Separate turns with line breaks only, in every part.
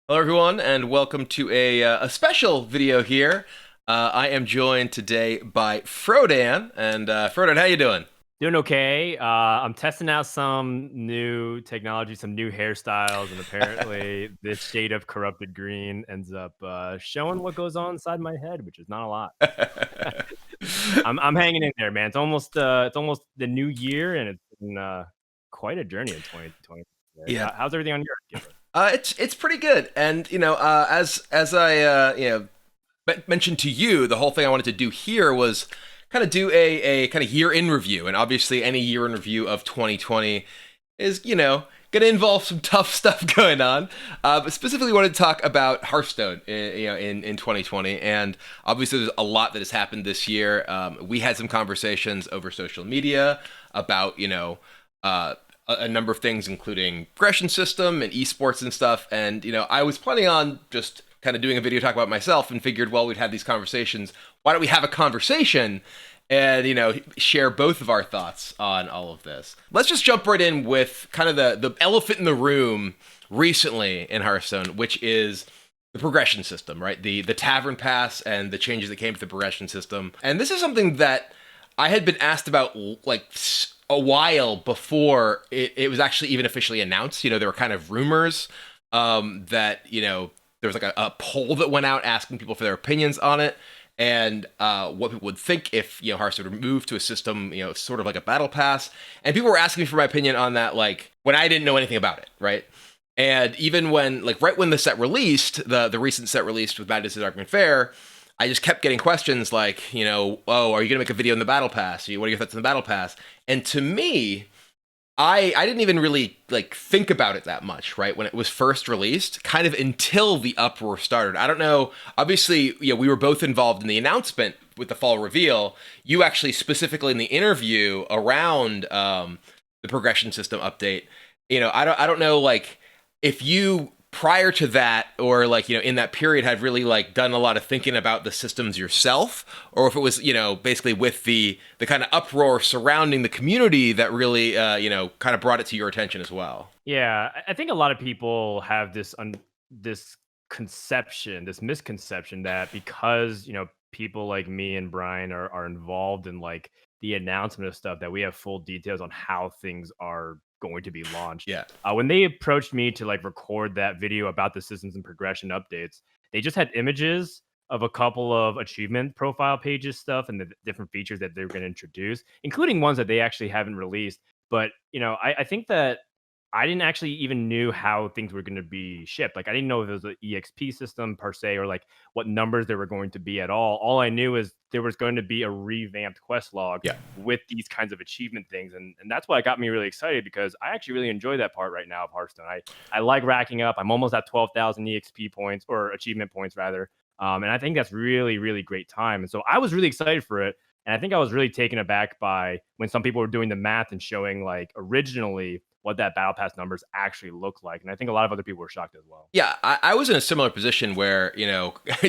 Hello, everyone, and welcome to a special video here. I am joined today by Frodan, and Frodan, how you doing?
Doing okay. I'm testing out some new technology, some new hairstyles, and apparently this shade of corrupted green ends up showing what goes on inside my head, which is not a lot. I'm hanging in there, man. It's almost the new year, and it's been quite a journey in 2020.
Yeah,
How's everything on your end, Kibler?
it's pretty good, and as I mentioned to you, the whole thing I wanted to do here was kind of do a kind of year in review, and obviously any year in review of 2020 is going to involve some tough stuff going on. But specifically, wanted to talk about Hearthstone, in 2020, and obviously there's a lot that has happened this year. We had some conversations over social media about a number of things, including progression system and esports and stuff. And I was planning on just kind of doing a video talk about myself, and figured, well, we'd have these conversations. Why don't we have a conversation and share both of our thoughts on all of this? Let's just jump right in with kind of the elephant in the room recently in Hearthstone, which is the progression system, right? The Tavern Pass and the changes that came to the progression system. And this is something that I had been asked about like a while before it was actually even officially announced. There were kind of rumors that there was like a poll that went out asking people for their opinions on it, and what people would think if Hearthstone would move to a system sort of like a battle pass. And people were asking me for my opinion on that, like when I didn't know anything about it, right? And even when, like, right when the set released, the recent set released with Madness is Darkman Fair, I just kept getting questions like, oh, are you gonna make a video in the battle pass? What are your thoughts on the battle pass? And to me, I didn't even really like think about it that much, right? When it was first released, kind of until the uproar started. I don't know. Obviously, we were both involved in the announcement with the fall reveal. You actually specifically in the interview around the progression system update. I don't know, like, if you prior to that, or like in that period, had really like done a lot of thinking about the systems yourself, or if it was basically with the kind of uproar surrounding the community that really kind of brought it to your attention as well.
Yeah, I think a lot of people have this conception, this misconception that because people like me and Brian are involved in like the announcement of stuff, that we have full details on how things are going to be launched.
Yeah.
When they approached me to like record that video about the systems and progression updates, they just had images of a couple of achievement profile pages stuff and the different features that they're going to introduce, including ones that they actually haven't released. But I think that I didn't actually even knew how things were going to be shipped. Like I didn't know if it was an EXP system per se, or like what numbers there were going to be at all. All I knew is there was going to be a revamped quest log
Yeah.
with these kinds of achievement things, and that's what got me really excited, because I actually really enjoy that part right now of Hearthstone. I like racking up. I'm almost at 12,000 EXP points, or achievement points rather, and I think that's really really great time. And so I was really excited for it. And I think I was really taken aback by when some people were doing the math and showing like originally what that battle pass numbers actually look like. And I think a lot of other people were shocked as well.
Yeah, I was in a similar position where,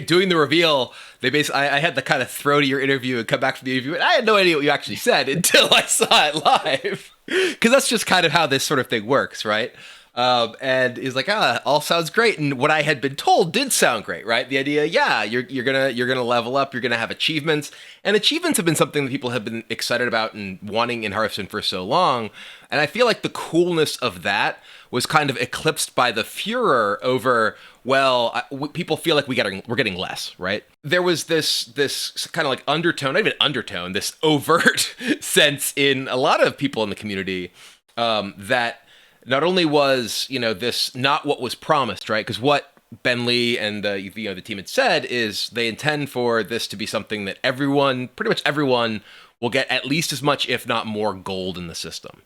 doing the reveal, they basically, I had to kind of throw to your interview and come back from the interview, and I had no idea what you actually said until I saw it live. Because that's just kind of how this sort of thing works, right? And he's like, all sounds great. And what I had been told did sound great, right? The idea, yeah, you're gonna level up, you're gonna have achievements. And achievements have been something that people have been excited about and wanting in Hearthstone for so long. And I feel like the coolness of that was kind of eclipsed by the furor over, well, people feel like we're getting less, right? There was this kind of like undertone, not even undertone, this overt sense in a lot of people in the community, that not only was this not what was promised, right? Because what Ben Lee and the team had said is they intend for this to be something that pretty much everyone, will get at least as much, if not more, gold in the system,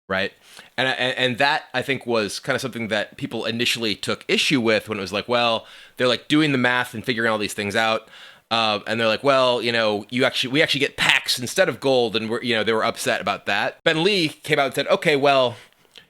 right? And that, I think, was kind of something that people initially took issue with, when it was like, well, they're like doing the math and figuring all these things out. And they're like, well, we actually get packs instead of gold, and they were upset about that. Ben Lee came out and said, okay, well,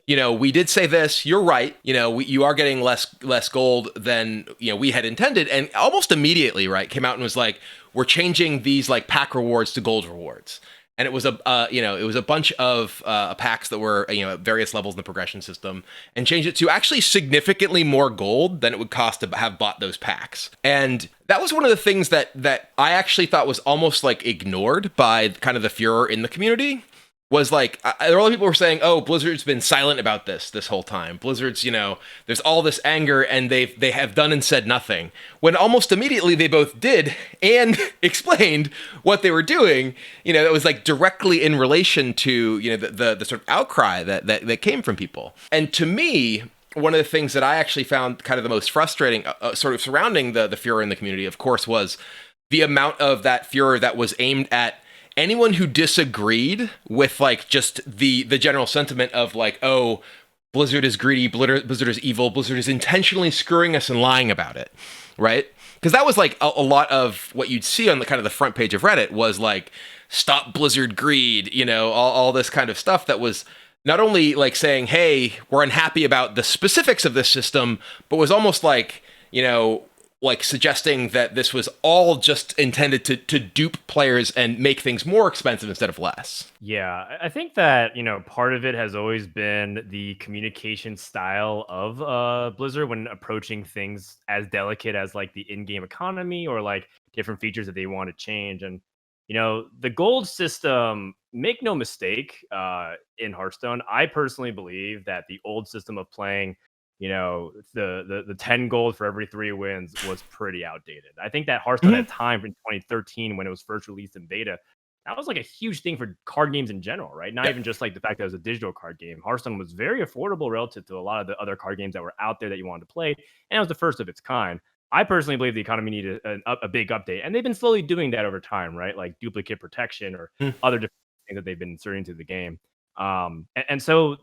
we did say this. You're right. You are getting less gold than we had intended, and almost immediately, right, came out and was like, we're changing these like pack rewards to gold rewards. and it was a bunch of packs that were at various levels in the progression system, and changed it to actually significantly more gold than it would cost to have bought those packs. And that was one of the things that I actually thought was almost like ignored by kind of the furor in the community. Was like, there were a lot of people who were saying, oh, Blizzard's been silent about this whole time. Blizzard's, there's all this anger, and they have done and said nothing. When almost immediately they both did and explained what they were doing, that was like directly in relation to, the sort of outcry that came from people. And to me, one of the things that I actually found kind of the most frustrating sort of surrounding the furor in the community, of course, was the amount of that furor that was aimed at anyone who disagreed with like just the general sentiment of like, oh, Blizzard is greedy, Blizzard is evil, Blizzard is intentionally screwing us and lying about it, right? Because that was like a lot of what you'd see on the kind of the front page of Reddit was like, stop Blizzard greed, all this kind of stuff that was not only like saying, hey, we're unhappy about the specifics of this system, but was almost like, like suggesting that this was all just intended to dupe players and make things more expensive instead of less.
Yeah, I think that, part of it has always been the communication style of Blizzard when approaching things as delicate as like the in-game economy or like different features that they want to change. And, the gold system, make no mistake, in Hearthstone, I personally believe that the old system of playing the 10 gold for every 3 wins was pretty outdated. I think that Hearthstone at time in 2013 when it was first released in beta, that was like a huge thing for card games in general, right? Not even just like the fact that it was a digital card game. Hearthstone was very affordable relative to a lot of the other card games that were out there that you wanted to play, and it was the first of its kind. I personally believe the economy needed a big update, and they've been slowly doing that over time, right? Like duplicate protection or other different things that they've been inserting to the game. And so,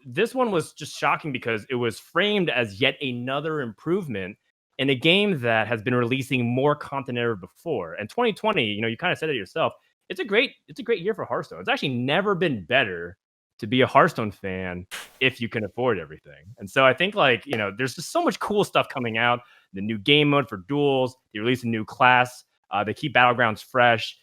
this one was just shocking because it was framed as yet another improvement in a game that has been releasing more content than ever before. And 2020, you kind of said it yourself. It's a great year for Hearthstone. It's actually never been better to be a Hearthstone fan if you can afford everything. And so I think there's just so much cool stuff coming out. The new game mode for Duels, they release a new class, they keep Battlegrounds fresh,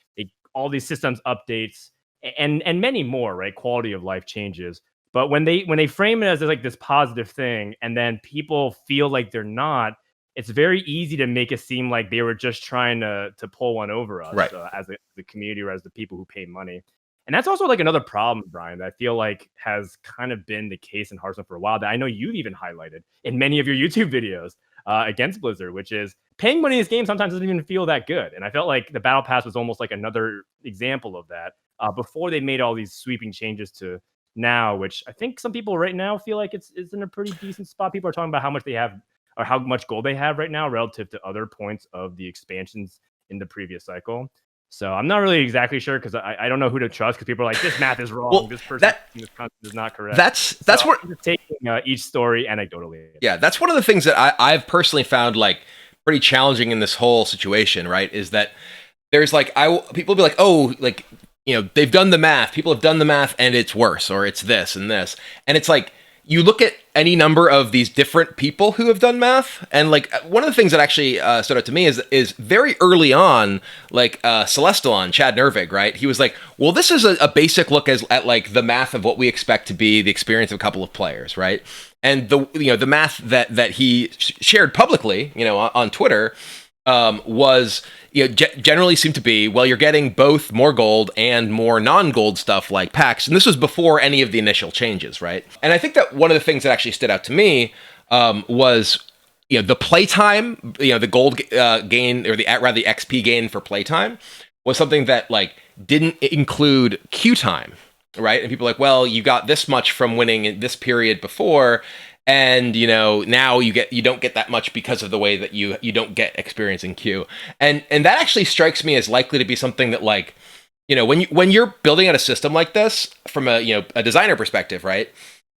all these systems updates. And many more, right? Quality of life changes. But when they frame it as like this positive thing, and then people feel like they're not, it's very easy to make it seem like they were just trying to pull one over us,
right?
As the community or as the people who pay money. And that's also like another problem, Brian, that I feel like has kind of been the case in Hearthstone for a while that I know you've even highlighted in many of your YouTube videos against Blizzard, which is paying money in this game sometimes doesn't even feel that good. And I felt like the Battle Pass was almost like another example of that. Before they made all these sweeping changes to now, which I think some people right now feel like it's in a pretty decent spot. People are talking about how much they have or how much gold they have right now relative to other points of the expansions in the previous cycle. So I'm not really exactly sure because I don't know who to trust because people are like, this math is wrong.
Well,
this person this content is not correct.
That's what
I'm just taking each story anecdotally.
Yeah, that's one of the things that I've personally found like pretty challenging in this whole situation, right? Is that there's like people be like, oh, like they've done the math. People have done the math, and it's worse, or it's this and this, and it's like you look at any number of these different people who have done math, and like one of the things that actually stood out to me is very early on, like Celestalon, Chad Nervig, right? He was like, well, this is a basic look at like the math of what we expect to be the experience of a couple of players, right? And the math that he shared publicly, on Twitter, was generally seemed to be, well, you're getting both more gold and more non-gold stuff like packs, and this was before any of the initial changes, right? And I think that one of the things that actually stood out to me was the playtime, the gold gain or the XP gain for playtime was something that like didn't include queue time, right? And people are like, well, you got this much from winning in this period before. And now you don't get that much because of the way that you don't get experience in queue, and that actually strikes me as likely to be something that like when you're building out a system like this from a designer perspective, right?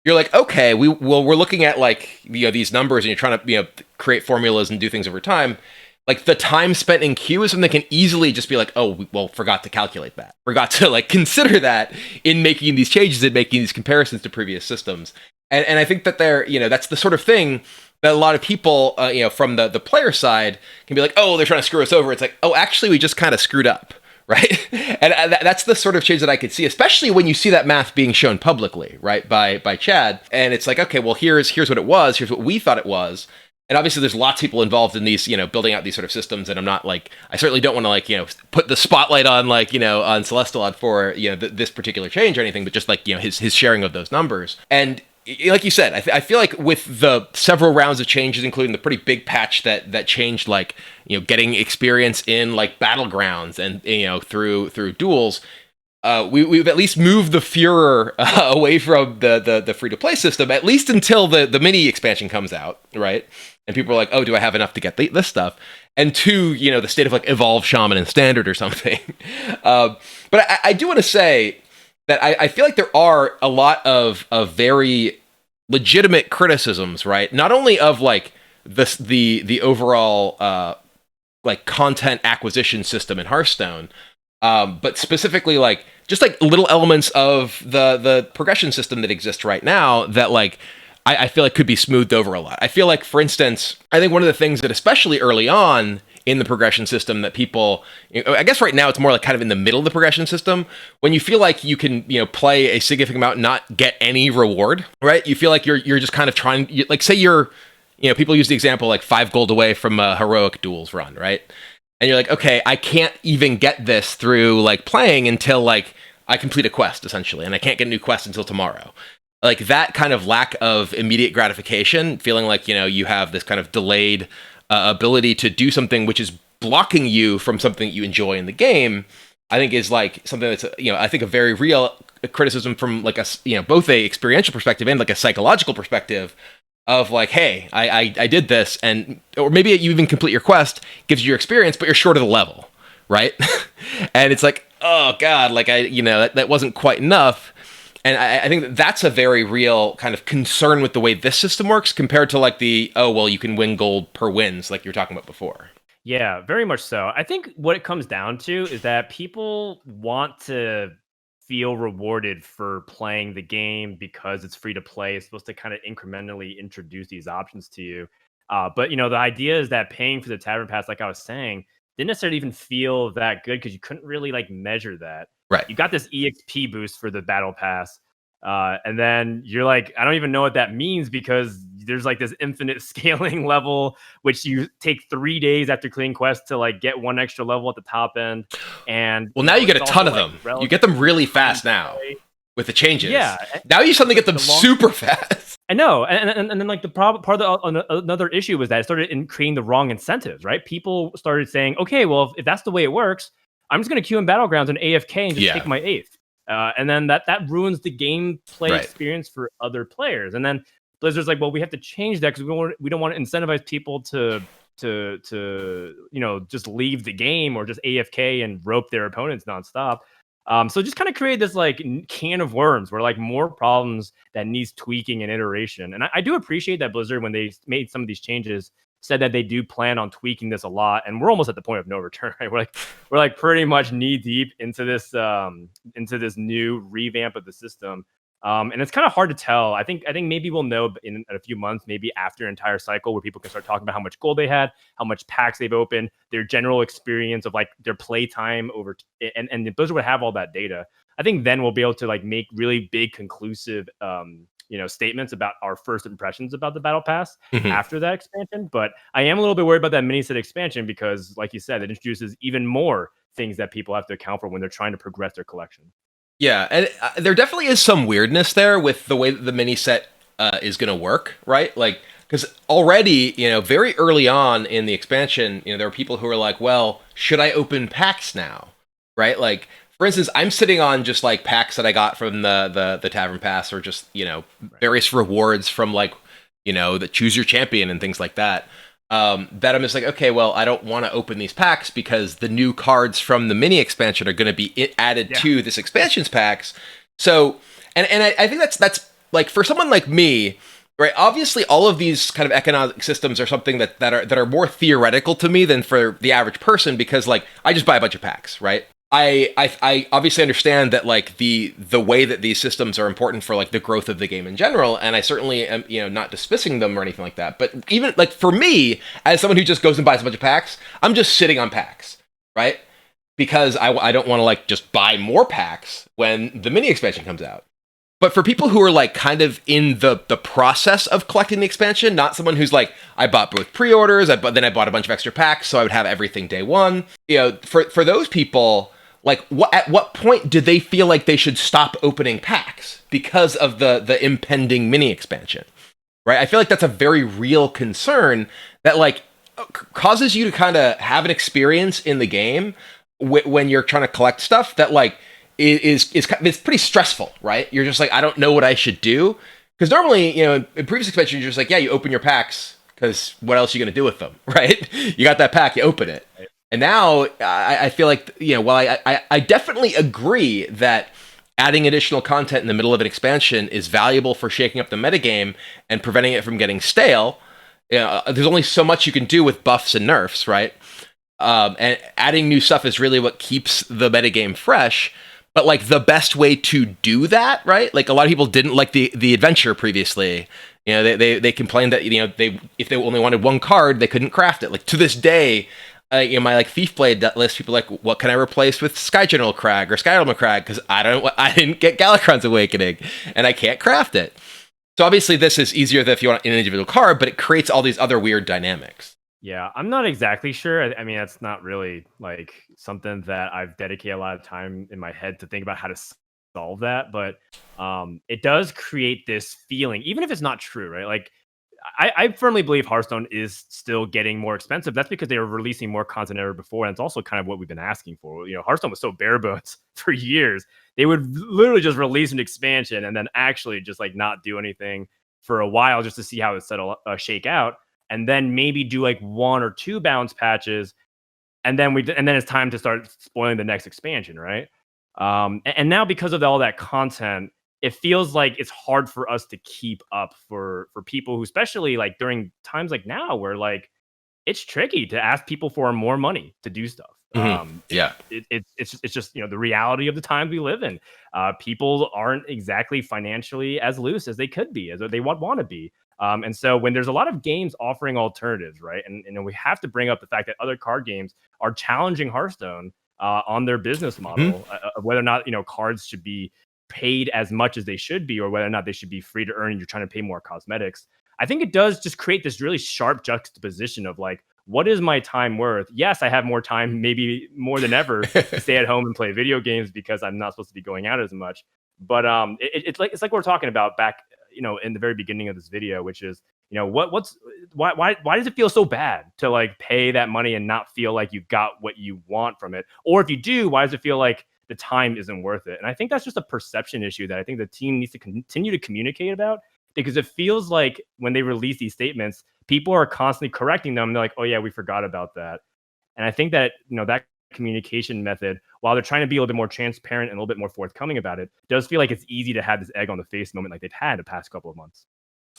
You're like, okay, we're looking at like these numbers, and you're trying to create formulas and do things over time. Like the time spent in queue is something that can easily just be like, oh, well, forgot to calculate that, forgot to like consider that in making these changes and making these comparisons to previous systems. And I think that that's the sort of thing that a lot of people, from the player side can be like, oh, they're trying to screw us over. It's like, oh, actually, we just kind of screwed up, right? And that's the sort of change that I could see, especially when you see that math being shown publicly, right, by Chad. And it's like, okay, well, here's what it was. Here's what we thought it was. And obviously, there's lots of people involved in these, building out these sort of systems. And I'm not like, I certainly don't want to put the spotlight on on Celestalon for this particular change or anything, but just like his sharing of those numbers. And like you said, I feel like with the several rounds of changes, including the pretty big patch that changed, like getting experience in like Battlegrounds and through Duels. We've at least moved the furor away from the free to play system, at least until the mini expansion comes out, right? And people are like, oh, do I have enough to get this stuff? And two, the state of like Evolve, Shaman, and Standard or something. But I do want to say that I feel like there are a lot of very legitimate criticisms, right? Not only of like the overall like content acquisition system in Hearthstone, but specifically like just like little elements of the progression system that exists right now that like I feel like could be smoothed over a lot. I feel like, for instance, I think one of the things that especially early on in the progression system that people, I guess right now it's more like kind of in the middle of the progression system, when you feel like you can, play a significant amount and not get any reward, right? You feel like you're just kind of trying, like say you're, people use the example like 5 gold away from a heroic duels run, right? And you're like, okay, I can't even get this through like playing until like I complete a quest essentially, and I can't get a new quest until tomorrow. Like that kind of lack of immediate gratification, feeling like, you have this kind of delayed ability to do something which is blocking you from something that you enjoy in the game, I think is like something that's, I think a very real criticism from like a, both a experiential perspective and like a psychological perspective of like, hey, I did this, and or maybe you even complete your quest, gives you your experience, but you're short of the level, right? And it's like, oh God, like that wasn't quite enough. And I think that's a very real kind of concern with the way this system works compared to like you can win gold per wins like you were talking about before.
Yeah, very much so. I think what it comes down to is that people want to feel rewarded for playing the game because it's free to play. It's supposed to kind of incrementally introduce these options to you. But the idea is that paying for the Tavern Pass, like I was saying, didn't necessarily even feel that good because you couldn't really like measure that.
Right.
You got this EXP boost for the Battle Pass, and then you're like, I don't even know what that means because there's like this infinite scaling level, which you take 3 days after clearing quests to like get 1 extra level at the top end. And
well, now you get a ton of them. You get them really fast now with the changes.
Yeah.
Now you suddenly get them super fast.
I know, and then like the problem, part of another issue was that it started creating the wrong incentives. Right? People started saying, okay, well, if that's the way it works, I'm just going to queue in Battlegrounds and AFK and just take my 8th. And then that ruins the gameplay experience for other players. And then Blizzard's like, well, we have to change that because we don't want to incentivize people to just leave the game or just AFK and rope their opponents nonstop. So just kind of created this like can of worms where like more problems that needs tweaking and iteration. And I do appreciate that Blizzard, when they made some of these changes, said that they do plan on tweaking this a lot, and we're almost at the point of no return. Right? We're like pretty much knee deep into this new revamp of the system, and it's kind of hard to tell. I think maybe we'll know in a few months, maybe after an entire cycle, where people can start talking about how much gold they had, how much packs they've opened, their general experience of like their play time over, and Blizzard would have all that data. I think then we'll be able to like make really big conclusive statements about our first impressions about the Battle Pass after that expansion. But I am a little bit worried about that mini set expansion because, like you said, it introduces even more things that people have to account for when they're trying to progress their collection.
Yeah, and there definitely is some weirdness there with the way that the mini set is going to work, right? Like, because already, very early on in the expansion, there are people who are like, well, should I open packs now, right? Like, for instance, I'm sitting on just like packs that I got from the Tavern Pass, or just various rewards from like the Choose Your Champion and things like that. That I'm just like, okay, well, I don't want to open these packs because the new cards from the mini expansion are going to be added to this expansion's packs. So, and I think that's like, for someone like me, right? Obviously, all of these kind of economic systems are something that are more theoretical to me than for the average person, because like I just buy a bunch of packs, right? I obviously understand that like the way that these systems are important for like the growth of the game in general, and I certainly am not dismissing them or anything like that. But even like for me, as someone who just goes and buys a bunch of packs, I'm just sitting on packs, right? because I don't want to like just buy more packs when the mini expansion comes out. But for people who are like kind of in the process of collecting the expansion, not someone who's like, I bought both pre-orders, but then I bought a bunch of extra packs, so I would have everything day one. You know, for those people, like at what point did they feel like they should stop opening packs because of the impending mini expansion? Right? I feel like that's a very real concern that like causes you to kind of have an experience in the game when you're trying to collect stuff that like it's pretty stressful, right? You're just like, I don't know what I should do. Because normally, you know, in previous expansions, you're just like, yeah, you open your packs, because what else are you going to do with them, right? You got that pack, you open it. And now, I feel like, you know, while I definitely agree that adding additional content in the middle of an expansion is valuable for shaking up the metagame and preventing it from getting stale, you know, there's only so much you can do with buffs and nerfs, right? And adding new stuff is really what keeps the metagame fresh. But like the best way to do that, right? Like a lot of people didn't like the adventure previously. You know, they complained that, you know, if they only wanted one card, they couldn't craft it. Like to this day, you know, my like Thief Blade list, people are like, what can I replace with Sky General Crag or Sky Element Crag? Because I didn't get Galakron's Awakening and I can't craft it. So obviously this is easier than if you want an individual card, but it creates all these other weird dynamics.
Yeah, I'm not exactly sure. I mean, that's not really like something that I've dedicated a lot of time in my head to think about how to solve that. But it does create this feeling, even if it's not true, right? Like, I firmly believe Hearthstone is still getting more expensive. That's because they were releasing more content ever before, and it's also kind of what we've been asking for. You know, Hearthstone was so bare bones for years. They would literally just release an expansion and then actually just like not do anything for a while just to see how it shake out. And then maybe do like 1 or 2 bounce patches, and then it's time to start spoiling the next expansion, right? And now because of all that content, it feels like it's hard for us to keep up for people who, especially like during times like now, where like it's tricky to ask people for more money to do stuff.
Yeah,
it's just, you know, the reality of the times we live in. People aren't exactly financially as loose as they could be, as they want to be. And so when there's a lot of games offering alternatives, right? And we have to bring up the fact that other card games are challenging Hearthstone on their business model, of whether or not, you know, cards should be paid as much as they should be, or whether or not they should be free to earn and you're trying to pay more cosmetics. I think it does just create this really sharp juxtaposition of like, what is my time worth? Yes, I have more time, maybe more than ever, to stay at home and play video games because I'm not supposed to be going out as much. But it's like what we're talking about back, you know, in the very beginning of this video, which is, you know, why does it feel so bad to like pay that money and not feel like you got what you want from it? Or if you do, why does it feel like the time isn't worth it? And I think that's just a perception issue that I think the team needs to continue to communicate about, because it feels like when they release these statements, people are constantly correcting them. They're like, oh yeah, we forgot about that. And I think that, you know, that communication method, while they're trying to be a little bit more transparent and a little bit more forthcoming about it, does feel like it's easy to have this egg on the face moment like they've had the past couple of months.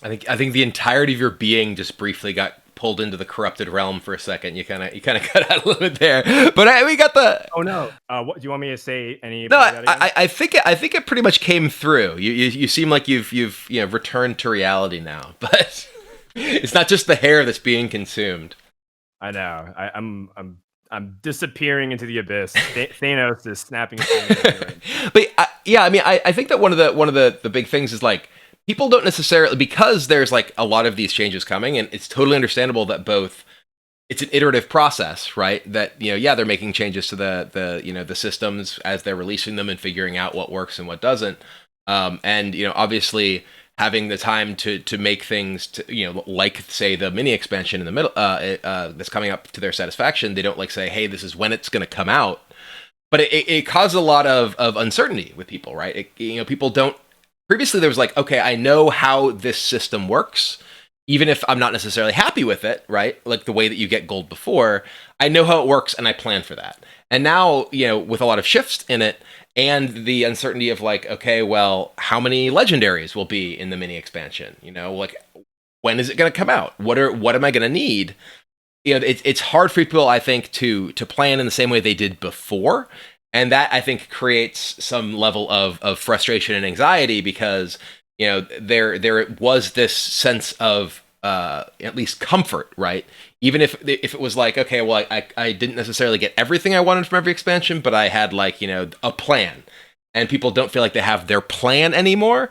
I think the entirety of your being just briefly got pulled into the corrupted realm for a second. You kind of cut out a little bit there, but we got the.
Oh no! What do you want me to say?
No, I think it pretty much came through. You seem like you've you know returned to reality now, but it's not just the hair that's being consumed.
I know. I'm disappearing into the abyss. Thanos is snapping his fingers.
But yeah, I mean, I think that one of the big things is like people don't necessarily, because there's like a lot of these changes coming, and it's totally understandable that both it's an iterative process, right? That, you know, yeah, they're making changes to the you know the systems as they're releasing them and figuring out what works and what doesn't, and you know obviously having the time to make things to, you know, like say the mini expansion in the middle that's coming up to their satisfaction. They don't like say, hey, this is when it's going to come out, but it caused a lot of uncertainty with people, right? You know, people don't. Previously, there was like, okay, I know how this system works, even if I'm not necessarily happy with it, right? Like the way that you get gold before, I know how it works and I plan for that. And now, you know, with a lot of shifts in it and the uncertainty of like, okay, well, how many legendaries will be in the mini expansion? You know, like when is it going to come out? What am I going to need? You know, it's hard for people, I think, to plan in the same way they did before. And that, I think, creates some level of frustration and anxiety because, you know, there was this sense of at least comfort, right? Even if it was like, okay, well, I didn't necessarily get everything I wanted from every expansion, but I had like, you know, a plan, and people don't feel like they have their plan anymore.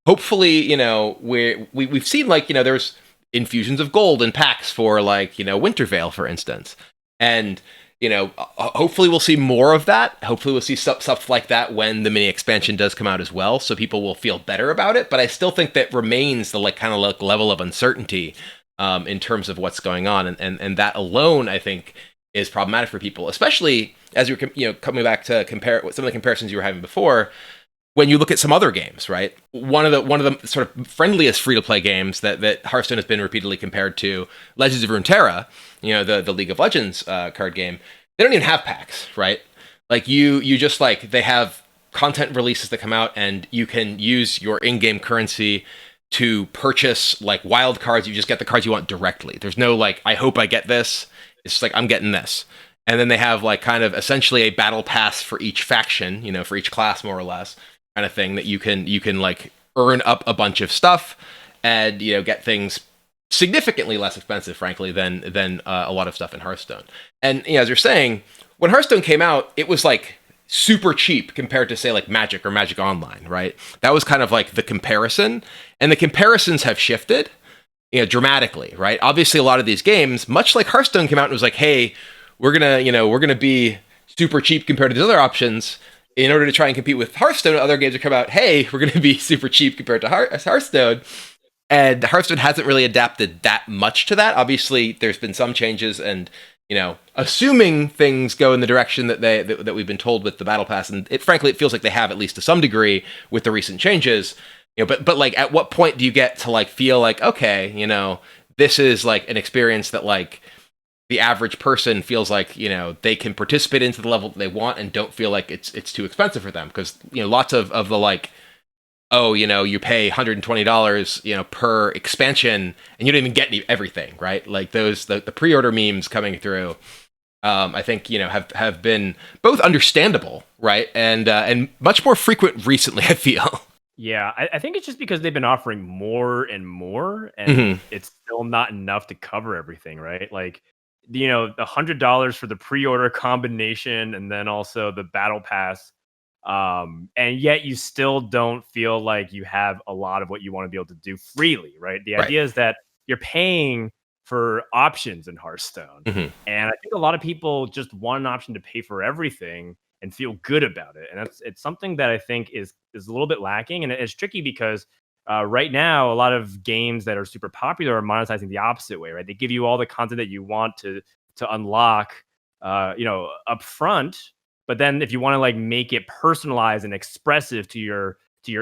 Hopefully, you know, we've seen like, you know, there's infusions of gold in packs for like, you know, Wintervale, for instance, and you know, hopefully we'll see more of that. Hopefully we'll see stuff like that when the mini expansion does come out as well, so people will feel better about it. But I still think that remains the like kind of like level of uncertainty in terms of what's going on, and that alone I think is problematic for people, especially as you're, you know, coming back to compare some of the comparisons you were having before. When you look at some other games, right? One of the sort of friendliest free to play games that Hearthstone has been repeatedly compared to, Legends of Runeterra, you know, the League of Legends card game. They don't even have packs, right? Like you just like, they have content releases that come out, and you can use your in-game currency to purchase like wild cards. You just get the cards you want directly. There's no like, I hope I get this. It's just like, I'm getting this. And then they have like kind of essentially a battle pass for each faction, you know, for each class more or less, kind of thing that you can like earn up a bunch of stuff and, you know, get things significantly less expensive, frankly, than a lot of stuff in Hearthstone. And, you know, as you're saying, when Hearthstone came out, it was like super cheap compared to, say, like Magic or Magic Online, right? That was kind of like the comparison, and the comparisons have shifted, you know, dramatically, right? Obviously, a lot of these games, much like Hearthstone came out and was like, hey, we're gonna be super cheap compared to the other options in order to try and compete with Hearthstone. Other games have come out, hey, we're gonna be super cheap compared to Hearthstone. And Hearthstone hasn't really adapted that much to that. Obviously, there's been some changes, and, you know, assuming things go in the direction that we've been told with the Battle Pass, and frankly, it feels like they have, at least to some degree, with the recent changes. You know, but like, at what point do you get to like feel like, okay, you know, this is like an experience that like the average person feels like, you know, they can participate into the level that they want and don't feel like it's too expensive for them? Because, you know, lots of the like, oh, you know, you pay $120, you know, per expansion, and you don't even get everything, right? Like the pre-order memes coming through, I think, you know, have been both understandable, right, and much more frequent recently, I feel.
Yeah, I think it's just because they've been offering more and more, and it's still not enough to cover everything, right? Like, you know, the $100 for the pre-order combination, and then also the battle pass, and yet you still don't feel like you have a lot of what you want to be able to do freely, right? The
Right.
idea is that you're paying for options in Hearthstone,
Mm-hmm.
and I think a lot of people just want an option to pay for everything and feel good about it, and it's something that I think is a little bit lacking, and it's tricky because right now a lot of games that are super popular are monetizing the opposite way, right? They give you all the content that you want to unlock, you know, up front, but then if you want to like make it personalized and expressive to your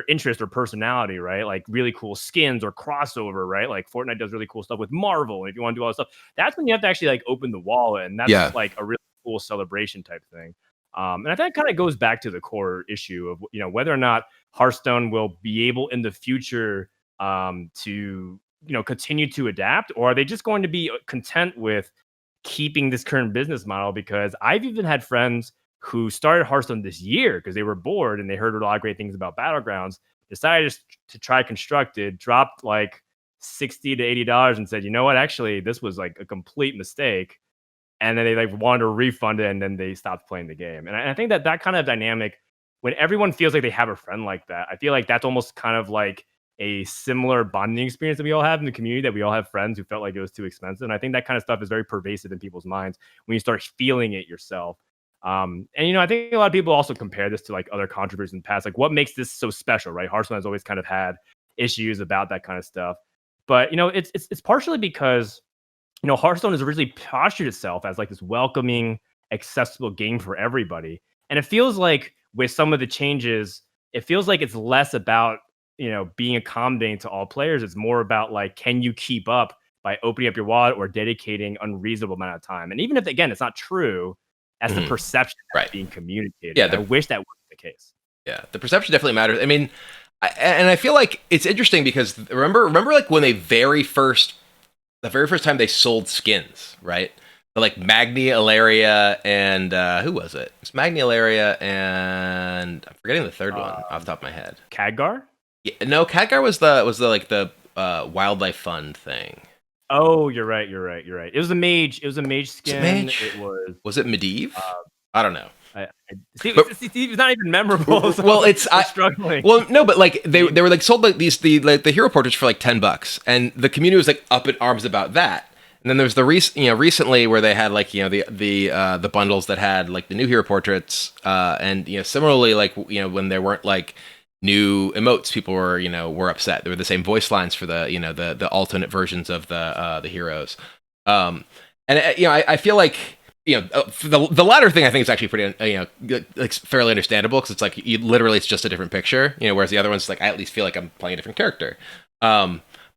interest or personality, right? Like really cool skins or crossover, right? Like Fortnite does really cool stuff with Marvel. And if you want to do all that stuff, that's when you have to actually like open the wallet, and that's
Yeah.
like a really cool celebration type thing. And I think it kind of goes back to the core issue of, you know, whether or not Hearthstone will be able in the future to, you know, continue to adapt, or are they just going to be content with keeping this current business model? Because I've even had friends who started Hearthstone this year because they were bored and they heard a lot of great things about Battlegrounds, decided to try Constructed, dropped like $60 to $80 and said, you know what, actually, this was like a complete mistake. And then they like wanted to refund it, and then they stopped playing the game. And I think that kind of dynamic, when everyone feels like they have a friend like that, I feel like that's almost kind of like a similar bonding experience that we all have in the community, that we all have friends who felt like it was too expensive. And I think that kind of stuff is very pervasive in people's minds when you start feeling it yourself. And, you know, I think a lot of people also compare this to like other controversies in the past. Like, what makes this so special, right? Hearthstone has always kind of had issues about that kind of stuff. But, you know, it's partially because, you know, Hearthstone has originally postured itself as like this welcoming, accessible game for everybody. And it feels like with some of the changes, it feels like it's less about, you know, being accommodating to all players. It's more about like, can you keep up by opening up your wallet or dedicating unreasonable amount of time? And even if, again, it's not true, that's the perception that's
Right.
being communicated.
Yeah.
I wish that wasn't the case.
Yeah, the perception definitely matters. I mean, I feel like it's interesting because remember like when the very first time they sold skins, right? So like Magni, Ilaria, and who was it? It's Magni, Ilaria, and I'm forgetting the third one off the top of my head.
Khadgar?
Yeah, no, Khadgar was the like the wildlife fund thing.
Oh, you're right. You're right. You're right. It was a mage. It was a mage
Was it
skin.
Mage?
It was.
Was it Medivh?
Uh,
I don't know.
Steve,
But
Steve's not even memorable. So
well,
we're struggling.
well, no, but like they were like sold like the hero portraits for like $10, and the community was like up in arms about that. And then there was the recently where they had like the bundles that had like the new hero portraits, and similarly like when there weren't like new emotes, people were upset. There were the same voice lines for the alternate versions of the heroes, and I feel like for the latter thing I think is actually pretty like fairly understandable because it's like literally it's just a different picture, whereas the other ones like I at least feel like I'm playing a different character.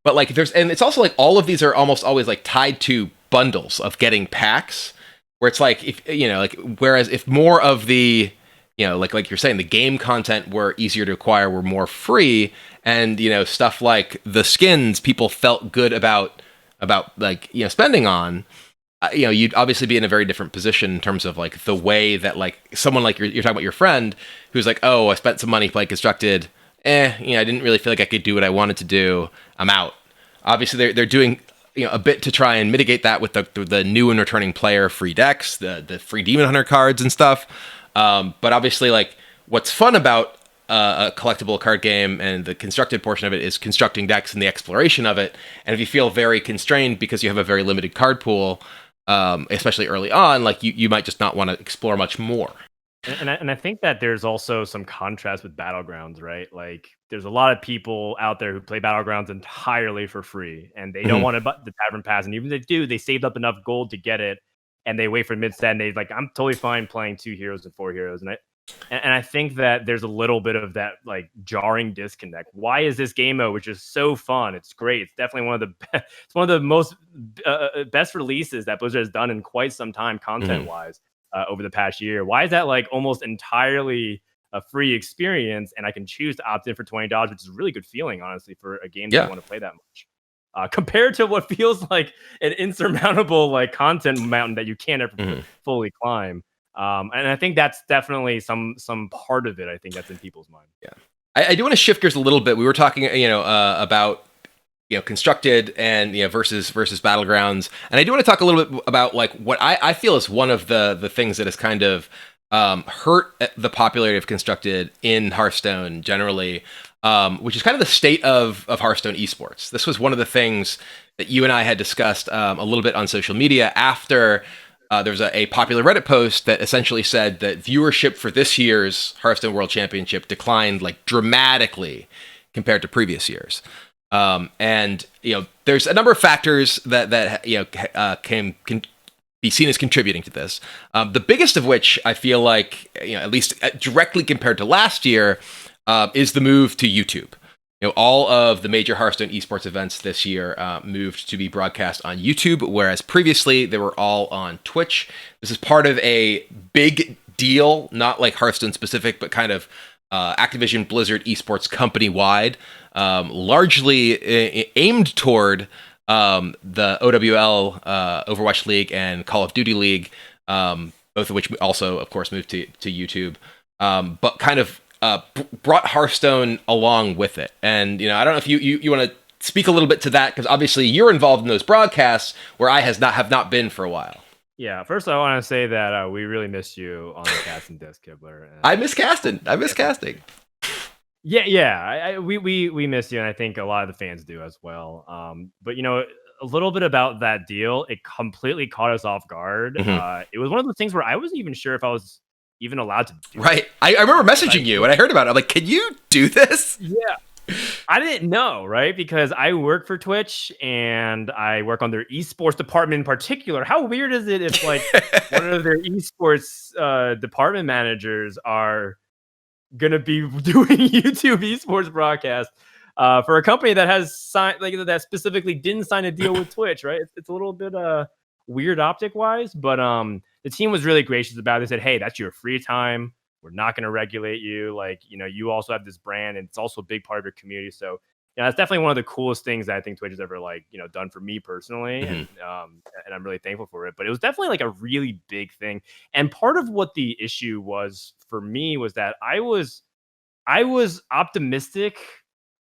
But like and it's also like all of these are almost always like tied to bundles of getting packs, where it's like if like whereas if more of the like you're saying the game content were easier to acquire, were more free, and stuff like the skins people felt good about like spending on. You'd obviously be in a very different position in terms of like the way that like someone like you're talking about your friend who's like, oh, I spent some money playing Constructed. I didn't really feel like I could do what I wanted to do. I'm out. Obviously, they're doing a bit to try and mitigate that with the new and returning player free decks, the free Demon Hunter cards and stuff. But obviously, like what's fun about a collectible card game and the constructed portion of it is constructing decks and the exploration of it. And if you feel very constrained because you have a very limited card pool, especially early on, like you might just not want to explore much more.
And I think that there's also some contrast with Battlegrounds, right? Like, there's a lot of people out there who play Battlegrounds entirely for free, and they don't want to buy the Tavern Pass. And even if they do, they saved up enough gold to get it, and they wait for mid-set, and they're like, I'm totally fine playing 2 heroes and 4 heroes. And I think that there's a little bit of that like jarring disconnect. Why is this game mode, which is so fun? It's great. It's definitely one of the it's one of the most best releases that Blizzard has done in quite some time, content-wise. Over the past year. Why is that like almost entirely a free experience and I can choose to opt in for $20, which is a really good feeling, honestly, for a game that I want to play that much. Compared to what feels like an insurmountable like content mountain that you can't ever fully climb. And I think that's definitely some part of it. I think that's in people's mind.
Yeah, I do want to shift gears a little bit. We were talking, about constructed and versus Battlegrounds, and I do want to talk a little bit about like what I feel is one of the things that has kind of hurt the popularity of constructed in Hearthstone generally, which is kind of the state of Hearthstone esports. This was one of the things that you and I had discussed a little bit on social media after there was a popular Reddit post that essentially said that viewership for this year's Hearthstone World Championship declined like dramatically compared to previous years. And there's a number of factors that can be seen as contributing to this. The biggest of which I feel like, at least directly compared to last year, is the move to YouTube. All of the major Hearthstone esports events this year moved to be broadcast on YouTube, whereas previously they were all on Twitch. This is part of a big deal, not like Hearthstone specific, but kind of Activision Blizzard esports company wide, largely aimed toward the OWL, Overwatch League, and Call of Duty League, both of which also, of course, moved to YouTube, but kind of brought Hearthstone along with it. And I don't know if you want to speak a little bit to that, because obviously you're involved in those broadcasts where I have not been for a while.
Yeah, first I want to say that we really missed you on the cast and disc, Kibler.
I miss casting.
Yeah. We miss you, and I think a lot of the fans do as well. But a little bit about that deal, it completely caught us off guard. It was one of those things where I wasn't even sure if I was even allowed to do
it. I remember messaging you when I heard about it. I'm like, can you do this?
Yeah. I didn't know, right? Because I work for Twitch and I work on their esports department in particular. How weird is it if like one of their esports department managers are gonna be doing YouTube esports broadcast for a company that has signed, like, that specifically didn't sign a deal with Twitch, right? It's a little bit weird optic wise, but the team was really gracious about it. They said, hey, that's your free time. We're not going to regulate you. Like, you also have this brand, and it's also a big part of your community. So, that's definitely one of the coolest things that I think Twitch has ever done for me personally, and I'm really thankful for it. But it was definitely like a really big thing. And part of what the issue was for me was that I was optimistic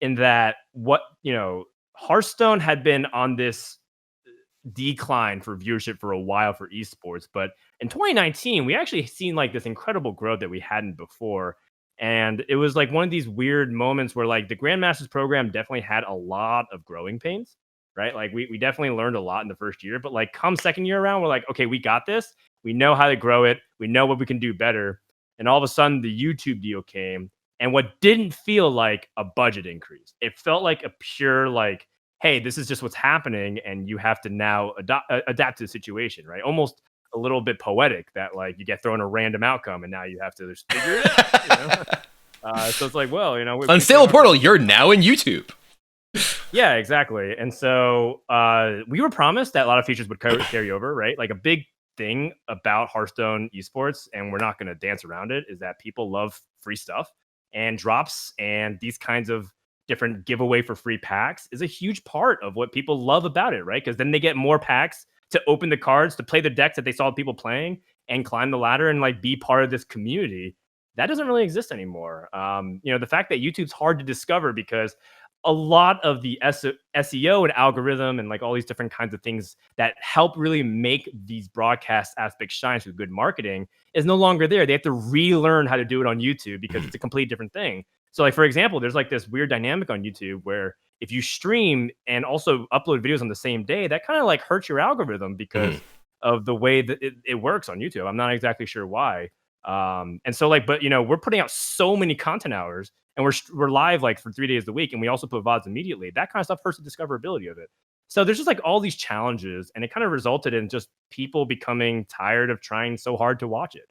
in that Hearthstone had been on this decline for viewership for a while for esports. But in 2019, we actually seen like this incredible growth that we hadn't before. And it was like one of these weird moments where like the Grandmasters program definitely had a lot of growing pains, right? Like we definitely learned a lot in the first year, but like come second year around, we're like, okay, we got this. We know how to grow it. We know what we can do better. And all of a sudden the YouTube deal came, and what didn't feel like a budget increase, it felt like a pure like, hey, this is just what's happening, and you have to now adapt to the situation, right? Almost a little bit poetic that like you get thrown a random outcome, and now you have to just figure it out. So it's like, well,
Unstable Portal, you're now in YouTube.
Yeah, exactly. And so we were promised that a lot of features would carry over, right? Like a big thing about Hearthstone esports, and we're not going to dance around it, is that people love free stuff, and drops and these kinds of different giveaway for free packs is a huge part of what people love about it, right? Because then they get more packs to open the cards, to play the decks that they saw people playing, and climb the ladder and like be part of this community. That doesn't really exist anymore. The fact that YouTube's hard to discover because a lot of the SEO and algorithm and like all these different kinds of things that help really make these broadcast aspects shine through good marketing is no longer there. They have to relearn how to do it on YouTube because it's a completely different thing. So like, for example, there's like this weird dynamic on YouTube where if you stream and also upload videos on the same day, that kind of like hurts your algorithm because of the way that it works on YouTube. I'm not exactly sure why. And so like, but we're putting out so many content hours, and we're live like for 3 days a week, and we also put VODs immediately. That kind of stuff hurts the discoverability of it. So there's just like all these challenges, and it kind of resulted in just people becoming tired of trying so hard to watch it.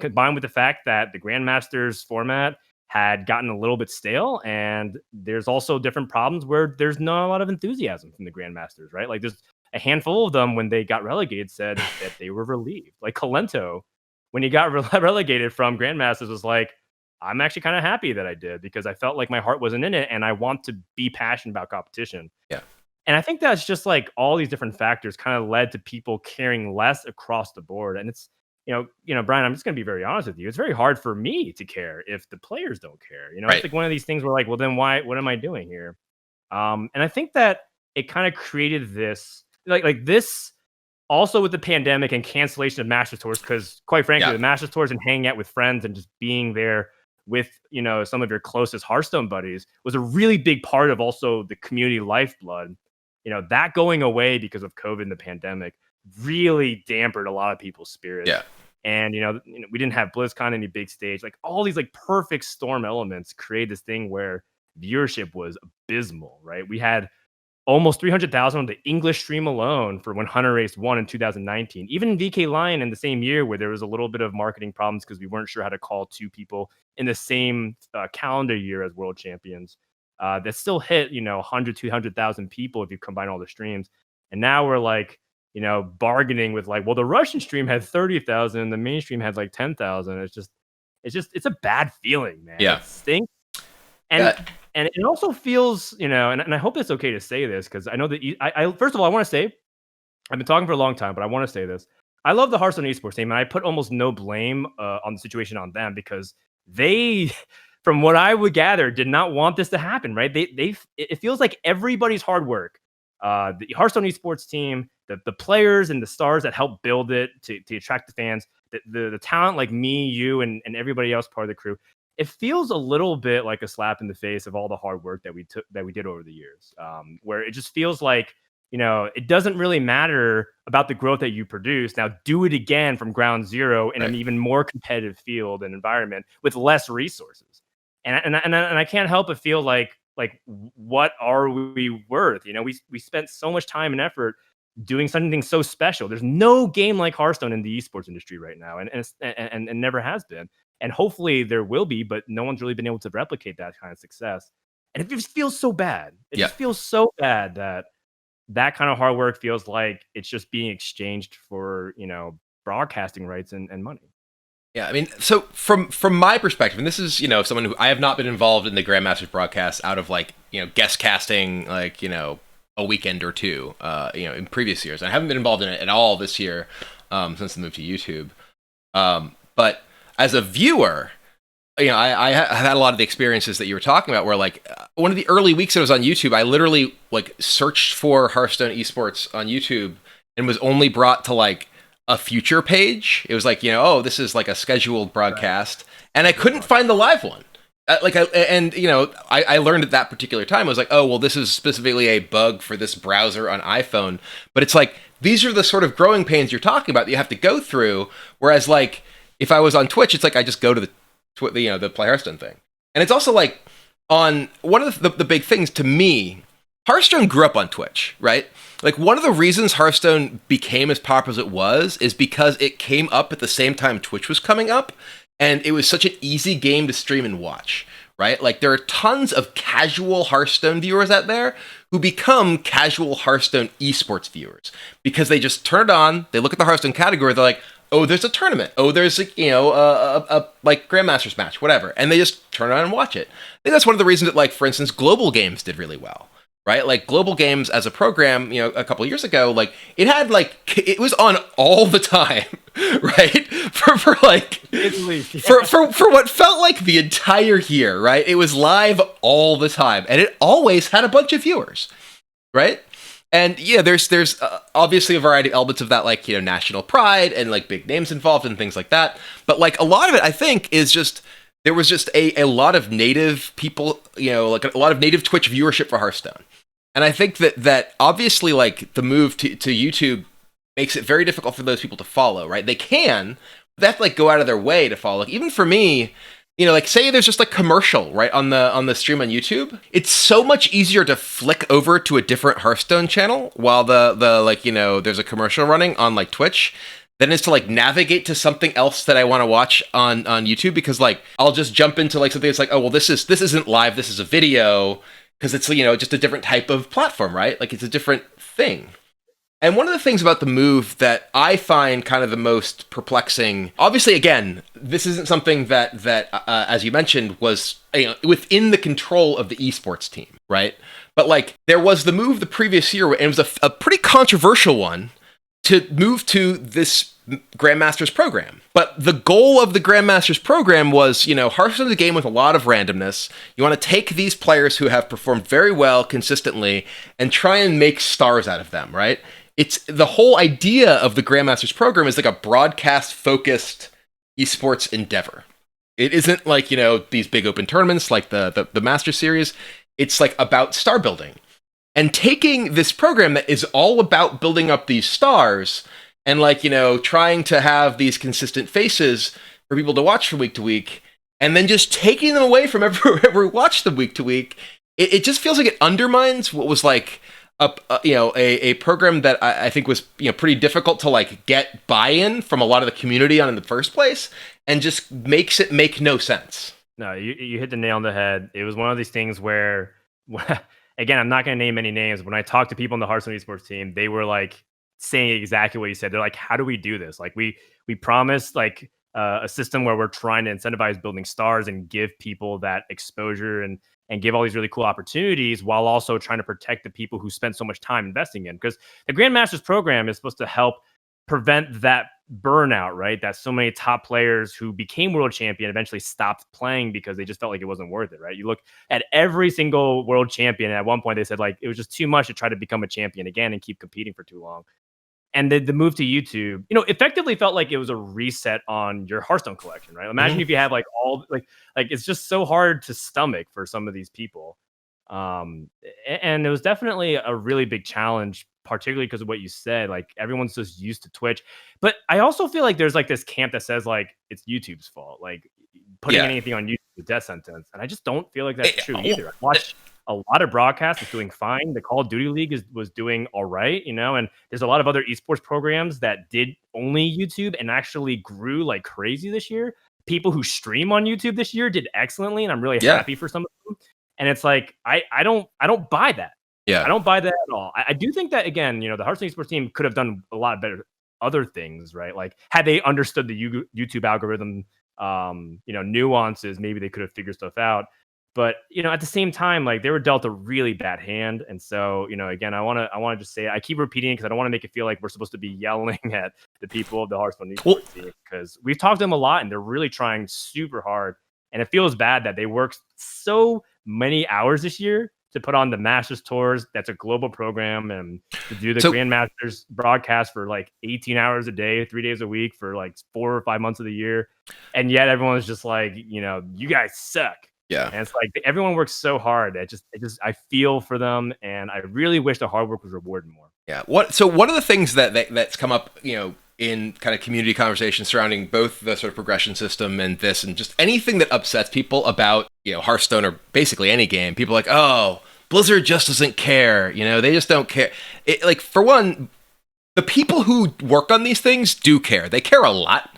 Combined with the fact that the Grandmasters format had gotten a little bit stale, and there's also different problems where there's not a lot of enthusiasm from the Grandmasters, right? Like there's a handful of them when they got relegated said that they were relieved. Like Colento, when he got relegated from Grandmasters, was like, I'm actually kind of happy that I did because I felt like my heart wasn't in it, and I want to be passionate about competition.
Yeah.
And I think that's just like all these different factors kind of led to people caring less across the board. And it's, Brian, I'm just going to be very honest with you. It's very hard for me to care if the players don't care.
Right.
It's like one of these things where like, well, then what am I doing here? And I think that it kind of created this, like this also with the pandemic and cancellation of Masters Tours, because quite frankly, the Masters Tours and hanging out with friends and just being there with, some of your closest Hearthstone buddies was a really big part of also the community lifeblood. That going away because of COVID and the pandemic really dampened a lot of people's spirits.
Yeah.
And, we didn't have BlizzCon, any big stage, like all these like perfect storm elements create this thing where viewership was abysmal, right? We had almost 300,000 on the English stream alone for when Hunter Race won in 2019. Even in VK Lion in the same year where there was a little bit of marketing problems because we weren't sure how to call two people in the same calendar year as world champions. That still hit, 100, 200,000 people if you combine all the streams. And now we're like, bargaining with like, well, the Russian stream had 30,000 and the mainstream had like 10,000. It's a bad feeling, man.
Yeah.
It stinks. And it also feels, and I hope it's okay to say this because I know that I first of all, I want to say, I've been talking for a long time, but I want to say this. I love the Hearthstone esports team, and I put almost no blame on the situation on them because they, from what I would gather, did not want this to happen, right? It feels like everybody's hard work, the Hearthstone esports team, the players and the stars that help build it to attract the fans, the talent like me, you, and everybody else part of the crew. It feels a little bit like a slap in the face of all the hard work that we did over the years, where it just feels like, it doesn't really matter about the growth that you produce. Now do it again from ground zero in an even more competitive field and environment with less resources. And I can't help but feel like what are we worth? We spent so much time and effort doing something so special. There's no game like Hearthstone in the esports industry right now, and never has been. And hopefully there will be, but no one's really been able to replicate that kind of success. And it just feels so bad. It just feels so bad that kind of hard work feels like it's just being exchanged for, broadcasting rights and money.
Yeah, I mean, so from my perspective, and this is, someone who I have not been involved in the Grandmasters broadcast out of like, guest casting, like, a weekend or two, in previous years. I haven't been involved in it at all this year, since the move to YouTube. But as a viewer, I had a lot of the experiences that you were talking about where like one of the early weeks I was on YouTube, I literally like searched for Hearthstone Esports on YouTube and was only brought to like a future page. It was like, oh, this is like a scheduled broadcast, and I couldn't find the live one. I learned at that particular time, I was like, oh, well, this is specifically a bug for this browser on iPhone. But it's like, these are the sort of growing pains you're talking about that you have to go through. Whereas like, if I was on Twitch, it's like, I just go to the Play Hearthstone thing. And it's also like, on one of the big things to me, Hearthstone grew up on Twitch, right? Like, one of the reasons Hearthstone became as popular as it was is because it came up at the same time Twitch was coming up, and it was such an easy game to stream and watch, right? Like, there are tons of casual Hearthstone viewers out there who become casual Hearthstone esports viewers because they just turn it on, they look at the Hearthstone category, they're like, oh, there's a tournament, oh, there's a like Grandmasters match, whatever, and they just turn it on and watch it. I think that's one of the reasons that, like, for instance, Global Games did really well. Right, like Global Games as a program, a couple of years ago, like it was on all the time, right? For what felt like the entire year, right? It was live all the time, and it always had a bunch of viewers, right? And yeah, there's obviously a variety of elements of that, like national pride and like big names involved and things like that. But like a lot of it, I think, is just there was just a lot of native people, like a lot of native Twitch viewership for Hearthstone. And I think that obviously, like, the move to YouTube makes it very difficult for those people to follow, right? They can, but they have to, like, go out of their way to follow. Like, even for me, like, say there's just a commercial, right, on the stream on YouTube. It's so much easier to flick over to a different Hearthstone channel while there's a commercial running on, like, Twitch than is to, like, navigate to something else that I want to watch on YouTube, because, like, I'll just jump into, like, something that's like, oh, well, this isn't live, this is a video, because it's, just a different type of platform, right? Like, it's a different thing. And one of the things about the move that I find kind of the most perplexing, obviously, again, this isn't something that as you mentioned, was within the control of the esports team, right? But, like, there was the move the previous year, and it was a pretty controversial one, to move to this Grandmasters program. But the goal of the Grandmasters program was, Hearthstone is a game with a lot of randomness. You want to take these players who have performed very well consistently and try and make stars out of them, right? It's the whole idea of the Grandmasters program is like a broadcast-focused esports endeavor. It isn't like, these big open tournaments like the Master Series. It's like about star building. And taking this program that is all about building up these stars and, like, trying to have these consistent faces for people to watch from week to week, and then just taking them away from everyone who watched them week to week, it just feels like it undermines what was like a program that I think was pretty difficult to, like, get buy-in from a lot of the community on in the first place, and just makes it make no sense.
No, you hit the nail on the head. It was one of these things where again, I'm not going to name any names. When I talked to people on the Hearthstone esports team, they were like saying exactly what you said. They're like, how do we do this? Like, we promised like a system where we're trying to incentivize building stars and give people that exposure and give all these really cool opportunities, while also trying to protect the people who spend so much time investing in. Because the Grandmasters program is supposed to help prevent that burnout, right? That so many top players who became world champion eventually stopped playing because they just felt like it wasn't worth it, right? You look at every single world champion, and at one point they said, like, it was just too much to try to become a champion again and keep competing for too long. And the move to YouTube, effectively felt like it was a reset on your Hearthstone collection, right? Imagine if you have like all like it's just so hard to stomach for some of these people. And it was definitely a really big challenge, particularly because of what you said. Like, everyone's just used to Twitch. But I also feel like there's like this camp that says like it's YouTube's fault. Like, putting anything on YouTube is a death sentence. And I just don't feel like that's true either. I watched a lot of broadcasts. It's doing fine. The Call of Duty League was doing all right, and there's a lot of other esports programs that did only YouTube and actually grew like crazy this year. People who stream on YouTube this year did excellently, and I'm really happy for some of them. And it's like, I don't buy that.
Yeah.
I don't buy that at all. I do think that, again, the Hearthstone esports team could have done a lot better other things, right? Like, had they understood the YouTube algorithm, nuances, maybe they could have figured stuff out. But, at the same time, like, they were dealt a really bad hand. And so, again, I want to just say, I keep repeating it because I don't want to make it feel like we're supposed to be yelling at the people of the Hearthstone esports team, because we've talked to them a lot and they're really trying super hard. And it feels bad that they worked so many hours this year to put on the Masters tours. That's a global program, and to do the
So
Grandmasters broadcast for like 18 hours a day, 3 days a week for like 4 or 5 months of the year. And yet everyone's just like, you guys suck.
yeah.
And it's like everyone works so hard. I feel for them, and I really wish the hard work was rewarded more.
Yeah. So one of the things that's come up, in kind of community conversations surrounding both the sort of progression system and this, and just anything that upsets people about, Hearthstone or basically any game, people are like, oh, Blizzard just doesn't care. They just don't care. Like, for one, the people who work on these things do care. They care a lot,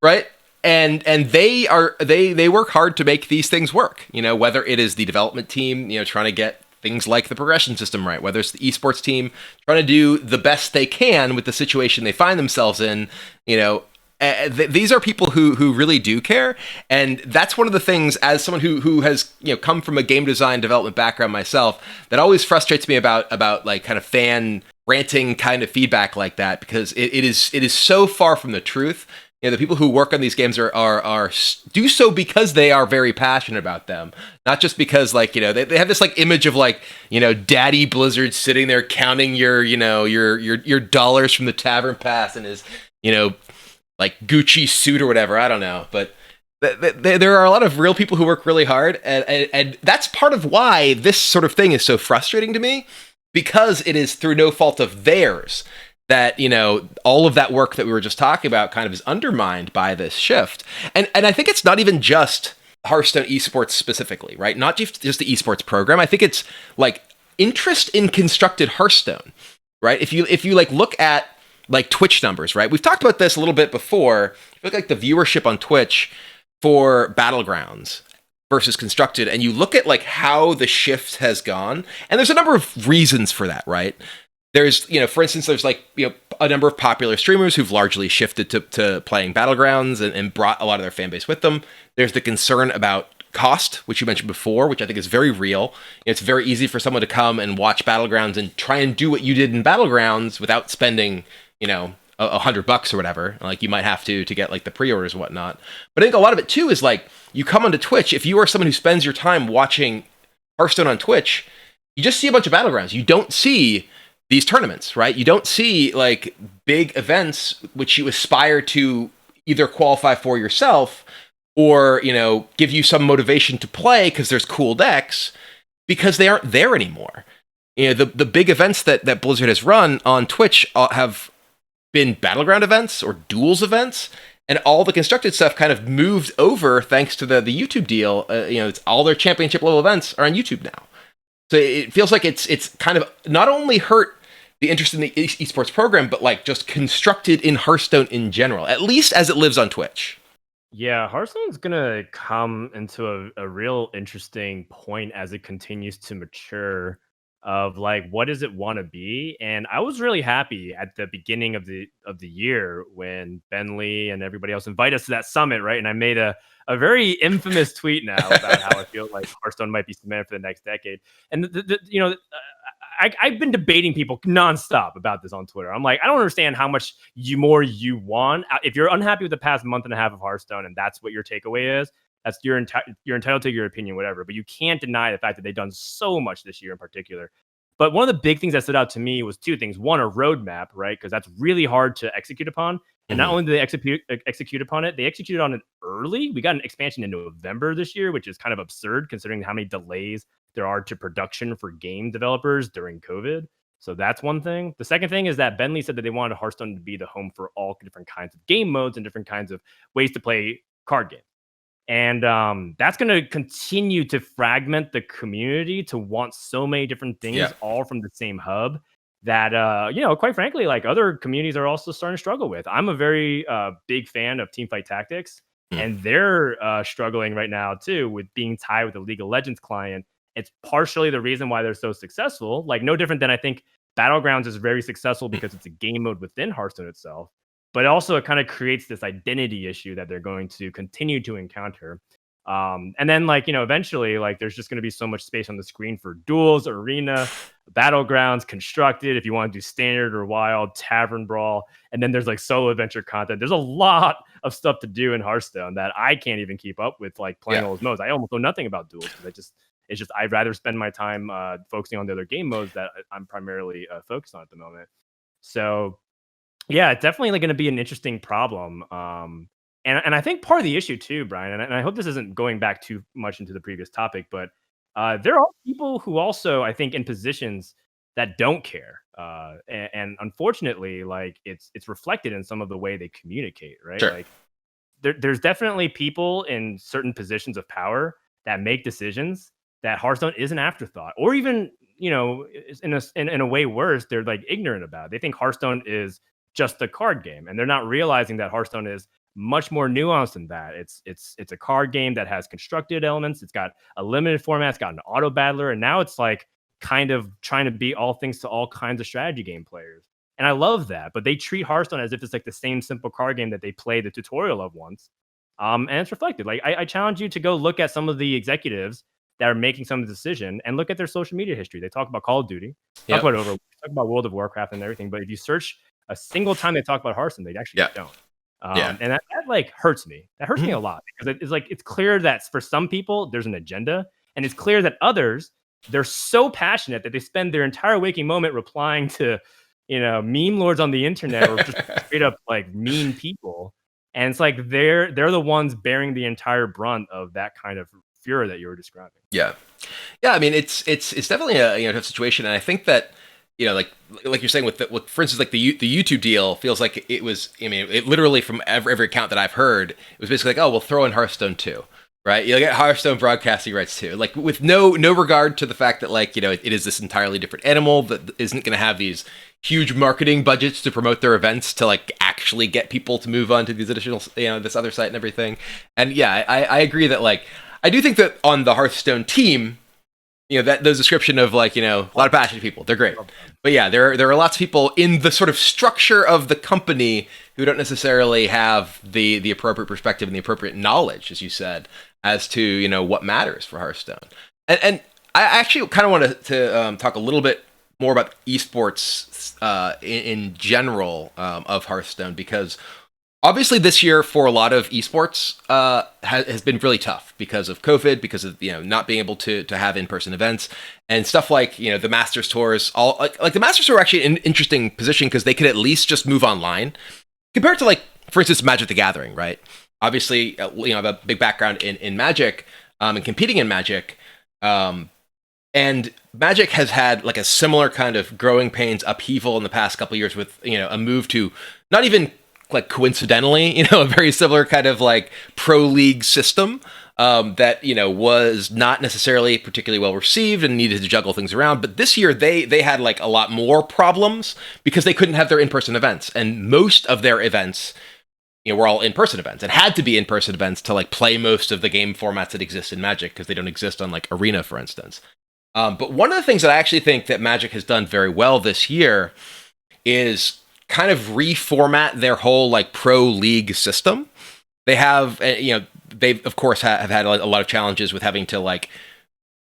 right? And they work hard to make these things work. Whether it is the development team, trying to get things like the progression system right, whether it's the esports team trying to do the best they can with the situation they find themselves in. These are people who really do care, and that's one of the things, as someone who has come from a game design development background myself, that always frustrates me about like kind of fan ranting kind of feedback like that, because it is so far from the truth. The people who work on these games are do so because they are very passionate about them, not just because they have this like image of like Daddy Blizzard sitting there counting your dollars from the Tavern Pass in his like Gucci suit or whatever. I don't know, but there are a lot of real people who work really hard, and that's part of why this sort of thing is so frustrating to me, because it is through no fault of theirs that all of that work that we were just talking about kind of is undermined by this shift. And I think it's not even just Hearthstone esports specifically, right? Not just the esports program. I think it's like interest in constructed Hearthstone, right? If you like look at like Twitch numbers, right? We've talked about this a little bit before. If you look like the viewership on Twitch for Battlegrounds versus constructed, and you look at like how the shift has gone, and there's a number of reasons for that, right? There's, for instance, there's like, a number of popular streamers who've largely shifted to playing Battlegrounds and brought a lot of their fan base with them. There's the concern about cost, which you mentioned before, which I think is very real. It's very easy for someone to come and watch Battlegrounds and try and do what you did in Battlegrounds without spending, $100 or whatever. Like you might have to get like the pre-orders and whatnot. But I think a lot of it too is like, you come onto Twitch, if you are someone who spends your time watching Hearthstone on Twitch, you just see a bunch of Battlegrounds. You don't see these tournaments, right? You don't see like big events which you aspire to either qualify for yourself or, give you some motivation to play because there's cool decks, because they aren't there anymore. The big events that Blizzard has run on Twitch have been Battleground events or Duels events, and all the constructed stuff kind of moved over thanks to the YouTube deal. It's all their championship level events are on YouTube now. So it feels like it's kind of not only hurt the interest in the esports program, but like just constructed in Hearthstone in general, at least as it lives on Twitch.
Yeah, Hearthstone's gonna come into a real interesting point as it continues to mature, of like what does it want to be. And I was really happy at the beginning of the year when Ben Lee and everybody else invited us to that summit, right? And I made a very infamous tweet now about how I feel like Hearthstone might be cemented for the next decade. And I've been debating people nonstop about this on Twitter. I'm like, I don't understand how much more you want. If you're unhappy with the past month and a half of Hearthstone and that's what your takeaway is, that's you're entitled to your opinion, whatever. But you can't deny the fact that they've done so much this year in particular. But one of the big things that stood out to me was two things. One, a roadmap, right? Because that's really hard to execute upon. And not only did they execute upon it, they executed on it early. We got an expansion in November this year, which is kind of absurd considering how many delays there are to production for game developers during COVID. So that's one thing. The second thing is that Ben Lee said that they wanted Hearthstone to be the home for all different kinds of game modes and different kinds of ways to play card games. And that's going to continue to fragment the community to want so many different things all from the same hub that, quite frankly, like other communities are also starting to struggle with. I'm a very big fan of Teamfight Tactics, and they're struggling right now, too, with being tied with the League of Legends client. It's partially the reason why they're so successful. Like, no different than I think Battlegrounds is very successful because it's a game mode within Hearthstone itself. But also it kind of creates this identity issue that they're going to continue to encounter. And then like, eventually like there's just going to be so much space on the screen for duels, arena, battlegrounds, constructed, if you want to do standard or wild, tavern brawl. And then there's like solo adventure content. There's a lot of stuff to do in Hearthstone that I can't even keep up with, like playing all those modes. I almost know nothing about duels because I'd rather spend my time focusing on the other game modes that I'm primarily focused on at the moment. So yeah, it's definitely like going to be an interesting problem. And I think part of the issue too, Brian, and I hope this isn't going back too much into the previous topic, but there are people who also, I think, in positions that don't care, and unfortunately, like it's reflected in some of the way they communicate, right?
Sure.
Like there's definitely people in certain positions of power that make decisions that Hearthstone is an afterthought, or even in a way worse, they're like ignorant about it. They think Hearthstone is just a card game, and they're not realizing that Hearthstone is much more nuanced than that. It's a card game that has constructed elements. It's got a limited format. It's got an auto battler, and now it's like kind of trying to be all things to all kinds of strategy game players. And I love that, but they treat Hearthstone as if it's like the same simple card game that they played the tutorial of once. And it's reflected. Like I challenge you to go look at some of the executives that are making some of the decision and look at their social media history. They talk about Call of Duty, talk about Overwatch, talk about World of Warcraft and everything. But if you search a single time they talk about Hearthstone, they actually don't. And that like hurts me. That hurts me a lot because it's clear that for some people there's an agenda, and it's clear that others, they're so passionate that they spend their entire waking moment replying to, meme lords on the internet or just straight up like mean people. And it's like they're the ones bearing the entire brunt of that kind of furor that you were describing.
Yeah. I mean, it's definitely a tough situation, and I think that like you're saying with for instance, like the YouTube deal feels like it was. I mean, it literally from every account that I've heard, it was basically like, oh, we'll throw in Hearthstone too, right? You'll get Hearthstone broadcasting rights too, like with no regard to the fact that like it is this entirely different animal that isn't going to have these huge marketing budgets to promote their events to like actually get people to move on to these additional this other site and everything. And yeah, I agree that like I do think that on the Hearthstone team, that those description of like, a lot of passionate people, they're great. But yeah, there are lots of people in the sort of structure of the company who don't necessarily have the appropriate perspective and the appropriate knowledge, as you said, as to, what matters for Hearthstone. And I actually kind of want to talk a little bit more about esports in general of Hearthstone, because obviously this year for a lot of esports has been really tough because of COVID, because of not being able to have in-person events and stuff like the Masters tours. All like the Masters tour are actually in an interesting position because they could at least just move online compared to like, for instance, Magic the Gathering, right? Obviously, I have a big background in Magic and competing in Magic. And Magic has had like a similar kind of growing pains upheaval in the past couple of years with a move to not even like coincidentally, a very similar kind of like pro league system that was not necessarily particularly well received and needed to juggle things around. But this year they had like a lot more problems because they couldn't have their in-person events, and most of their events were all in-person events and had to be in-person events to like play most of the game formats that exist in Magic, because they don't exist on like Arena, for instance. But one of the things that I actually think that Magic has done very well this year is kind of reformat their whole like pro league system. They have, they of course have had a lot of challenges with having to like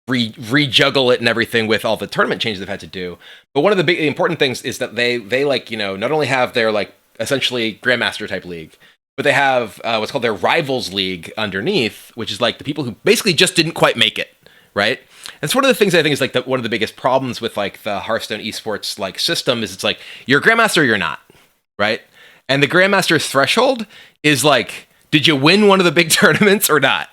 rejuggle it and everything with all the tournament changes they've had to do. But one of the big important things is that they like, not only have their like essentially Grandmaster type league, but they have what's called their Rivals League underneath, which is like the people who basically just didn't quite make it, right? And it's one of the things I think is like one of the biggest problems with like the Hearthstone esports like system is it's like you're a Grandmaster or you're not, right? And the Grandmaster's threshold is like, did you win one of the big tournaments or not,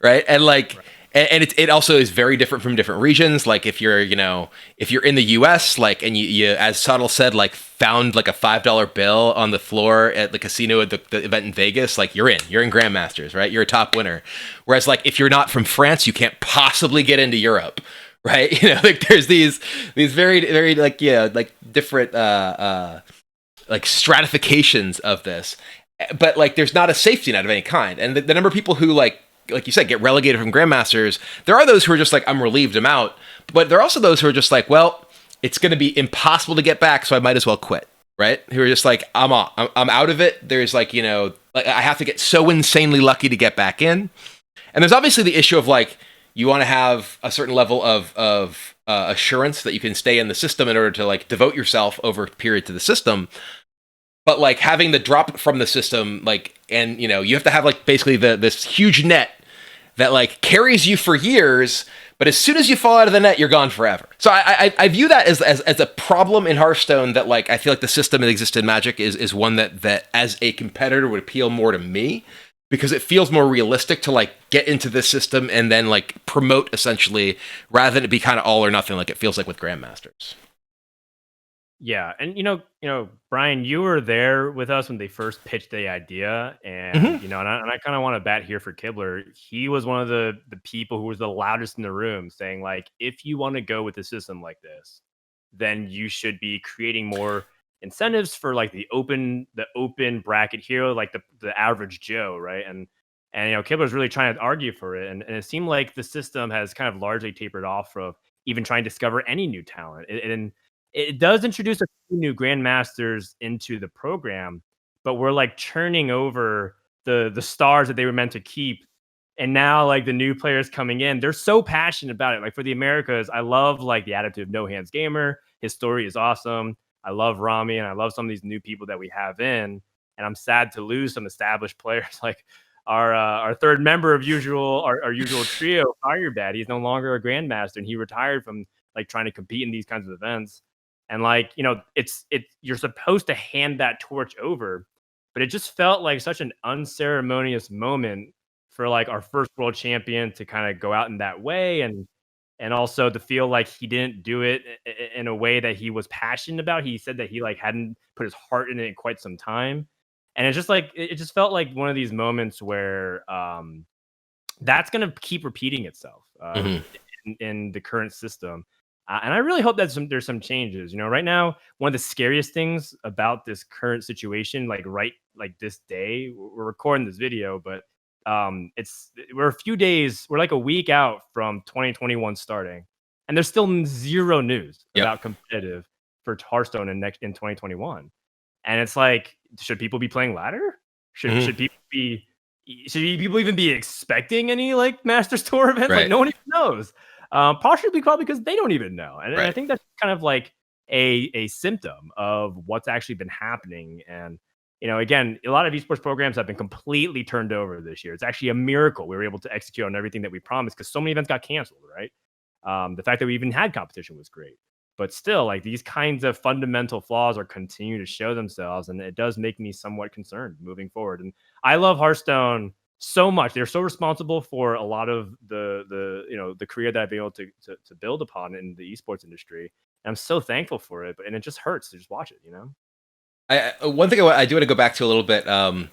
right? And like, and it also is very different from different regions. Like if you're in the US, like, and you as Subtle said, like found like a $5 bill on the floor at the casino at the event in Vegas, like you're in Grandmasters, right? You're a top winner. Whereas like if you're not from France, you can't possibly get into Europe, right? Like there's these very, very like, like different like stratifications of this, but like there's not a safety net of any kind. And the number of people who like you said, get relegated from Grandmasters, there are those who are just like, I'm relieved I'm out. But there are also those who are just like, well, it's going to be impossible to get back, so I might as well quit, right? Who are just like, I'm out of it. There's like, like I have to get so insanely lucky to get back in. And there's obviously the issue of like you want to have a certain level of assurance that you can stay in the system in order to like devote yourself over a period to the system. But like having the drop from the system, like, and you know, you have to have like basically this huge net that like carries you for years. But as soon as you fall out of the net, you're gone forever. So I view that as a problem in Hearthstone that like I feel like the system that exists in Magic is one that as a competitor would appeal more to me because it feels more realistic to like get into this system and then like promote essentially rather than it be kind of all or nothing like it feels like with Grandmasters.
Yeah, and Brian, you were there with us when they first pitched the idea, and
Mm-hmm.
and I kind of want to bat here for Kibler. He was one of the people who was the loudest in the room, saying like, if you want to go with a system like this, then you should be creating more incentives for like the open bracket hero, like the average Joe, right? And Kibler's really trying to argue for it, and it seemed like the system has kind of largely tapered off of even trying to discover any new talent. And it does introduce a few new grandmasters into the program, but we're like churning over the stars that they were meant to keep. And now like the new players coming in, they're so passionate about it. Like for the Americas, I love like the attitude of No Hands Gamer. His story is awesome. I love Rami and I love some of these new people that we have in. And I'm sad to lose some established players like our third member of our usual trio, Firebad. He's no longer a grandmaster and he retired from like trying to compete in these kinds of events. And like, it's you're supposed to hand that torch over, but it just felt like such an unceremonious moment for like our first world champion to kind of go out in that way and also to feel like he didn't do it in a way that he was passionate about. He said that he like hadn't put his heart in it in quite some time. And it's just like it just felt like one of these moments where that's going to keep repeating itself
Mm-hmm.
in the current system. And I really hope that there's some changes. Right now, one of the scariest things about this current situation, like right like this day, we're recording this video, but we're like a week out from 2021 starting, and there's still zero news
Yep.
about competitive for Hearthstone in 2021. And it's like, should people be playing ladder? Should
Mm-hmm.
should people be should people even be expecting any like Masters Tour events? Like
Right.
no one even knows. Possibly probably because they don't even know. And I
Right.
think that's kind of like a symptom of what's actually been happening. And again, a lot of esports programs have been completely turned over this year. It's actually a miracle we were able to execute on everything that we promised because so many events got canceled, right? The fact that we even had competition was great. But still, like these kinds of fundamental flaws are continuing to show themselves, and it does make me somewhat concerned moving forward. And I love Hearthstone so much. They're so responsible for a lot of the career that I've been able to build upon in the esports industry. And I'm so thankful for it. And it just hurts to just watch it.
One thing I do want to go back to a little bit. When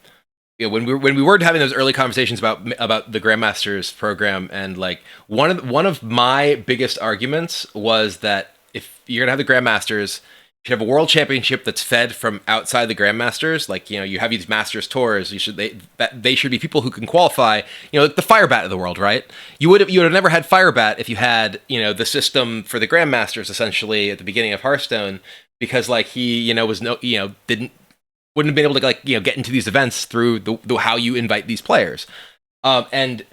we were having those early conversations about the Grandmasters program, and like one of my biggest arguments was that if you're gonna have the Grandmasters, you should have a world championship that's fed from outside the Grandmasters. Like you have these Masters tours. They should be people who can qualify. Like the Firebat of the world, right? You would have never had Firebat if you had the system for the Grandmasters essentially at the beginning of Hearthstone, because like he was no didn't wouldn't have been able to like get into these events through the how you invite these players. And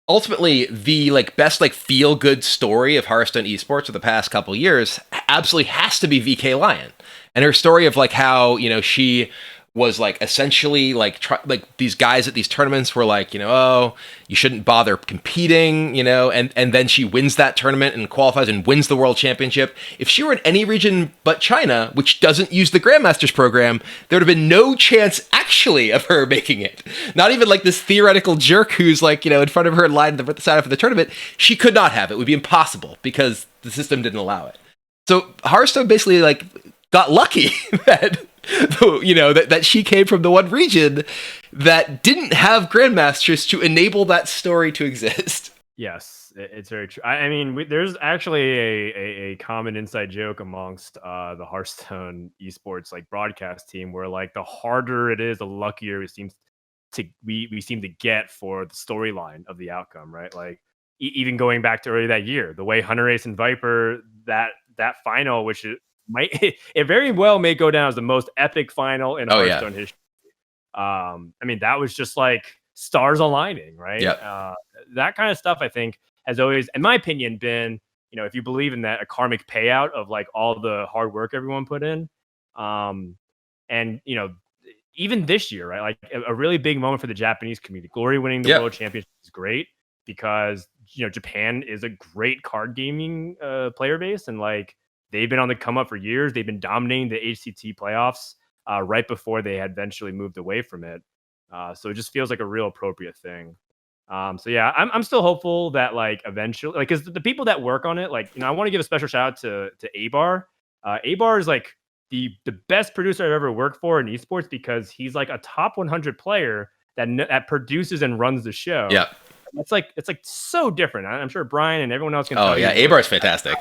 ultimately the like best like feel good story of Hearthstone esports of the past couple years absolutely has to be VK Lion and her story of like how she was like essentially like like these guys at these tournaments were like oh, you shouldn't bother competing, and then she wins that tournament and qualifies and wins the world championship. If she were in any region but China, which doesn't use the Grandmasters program, there would have been no chance actually of her making it. Not even like this theoretical jerk who's like in front of her in line at the sign up for the tournament. She could not have it. It would be impossible because the system didn't allow it. So Hearthstone basically like got lucky that that she came from the one region that didn't have Grandmasters to enable that story to exist.
Yes, it's very true. I mean, there's actually a common inside joke amongst the Hearthstone esports like broadcast team where like the harder it is, the luckier we seem to get for the storyline of the outcome, right? Like even going back to early that year, the way Hunter Ace and Viper that final, which might it very well may go down as the most epic final in
Oh yeah.
Hearthstone history. I mean, that was just like stars aligning, right?
Yep.
That kind of stuff, I think, has always, in my opinion, been, if you believe in that, a karmic payout of like all the hard work everyone put in. And even this year, right? Like a really big moment for the Japanese community. Glory winning the World Championship is great because Japan is a great card gaming player base, and like they've been on the come up for years. They've been dominating the HCT playoffs right before they had eventually moved away from it. So it just feels like a real appropriate thing. So yeah, I'm still hopeful that like eventually, like, because the people that work on it, like, I want to give a special shout out to Abar. Abar is like the best producer I've ever worked for in esports because he's like a top 100 player that produces and runs the show.
Yeah.
It's like so different. I'm sure Brian and everyone else can.
Oh yeah, Abar's fantastic.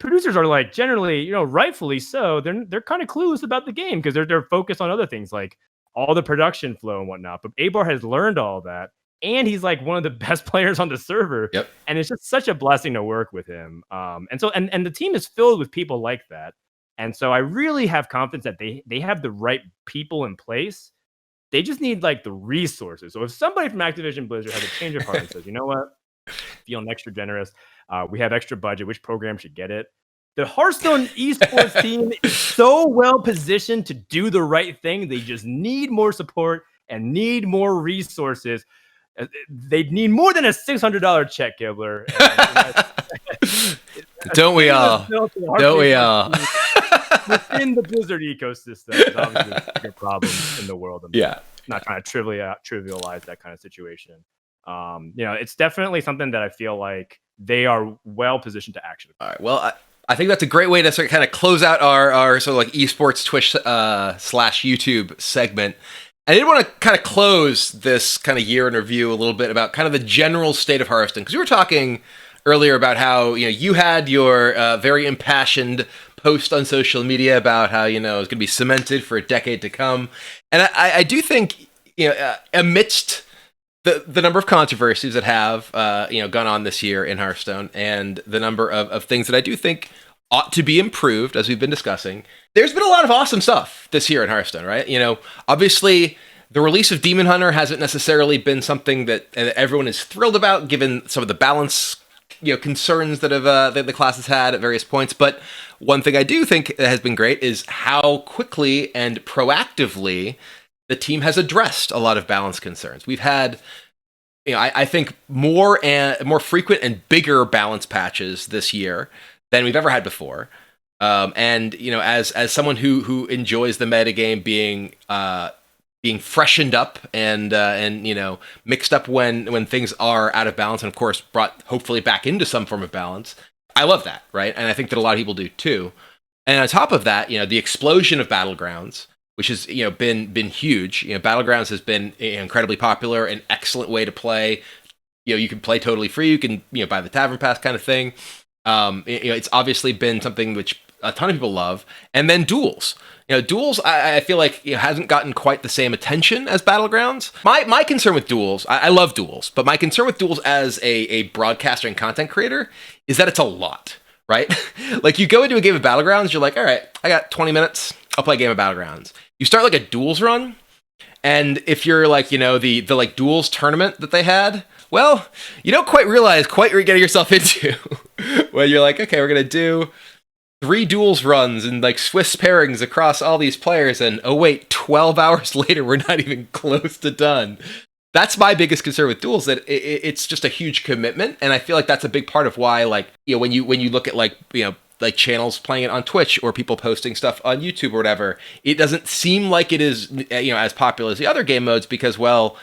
Producers are like generally, rightfully so. They're kind of clueless about the game because they're focused on other things like all the production flow and whatnot. But Abar has learned all that, and he's like one of the best players on the server.
Yep.
And it's just such a blessing to work with him. And so and the team is filled with people like that. And so I really have confidence that they have the right people in place. They just need like the resources. So if somebody from Activision Blizzard has a change of heart and says, you know what, feeling extra generous, we have extra budget, which program should get it? The Hearthstone esports team is so well positioned to do the right thing. They just need more support and need more resources. They need more than a $600 check, Kibler.
Don't we all? Don't we all?
Within the Blizzard ecosystem is obviously a bigger problem in the world.
Yeah.
Not trying to trivialize that kind of situation. It's definitely something that I feel like they are well positioned to action.
All right. Well, I think that's a great way to sort of kind of close out our sort of like esports Twitch / YouTube segment. I did want to kind of close this kind of year in review a little bit about kind of the general state of Hearthstone, because we were talking earlier about how you had your very impassioned post on social media about how it's going to be cemented for a decade to come, and I do think amidst the number of controversies that have gone on this year in Hearthstone and the number of things that I do think ought to be improved, as we've been discussing, there's been a lot of awesome stuff this year in Hearthstone, right? Obviously the release of Demon Hunter hasn't necessarily been something that everyone is thrilled about, given some of the balance concerns that the class has had at various points. But one thing I do think has been great is how quickly and proactively the team has addressed a lot of balance concerns. We've had, I think more frequent and bigger balance patches this year than we've ever had before. And as someone who enjoys the metagame being freshened up and mixed up when things are out of balance, and of course brought hopefully back into some form of balance, I love that, right? And I think that a lot of people do too. And on top of that, the explosion of Battlegrounds, which has been huge. Battlegrounds has been incredibly popular, an excellent way to play. You can play totally free. You can buy the Tavern Pass kind of thing. It's obviously been something which a ton of people love. And then Duels. Duels, I feel like hasn't gotten quite the same attention as Battlegrounds. My concern with Duels, I love Duels, but my concern with Duels as a broadcaster and content creator is that it's a lot, right? Like, you go into a game of Battlegrounds, you're like, all right, I got 20 minutes, I'll play a game of Battlegrounds. You start like a Duels run, and if you're like, the like Duels tournament that they had, well, you don't quite realize what you're getting yourself into when you're like, okay, we're going to do 3 Duels runs and like Swiss pairings across all these players, and oh wait, 12 hours later, we're not even close to done. That's my biggest concern with Duels, that it's just a huge commitment, and I feel like that's a big part of why, like, when you look at like channels playing it on Twitch or people posting stuff on YouTube or whatever, it doesn't seem like it is as popular as the other game modes, because, well,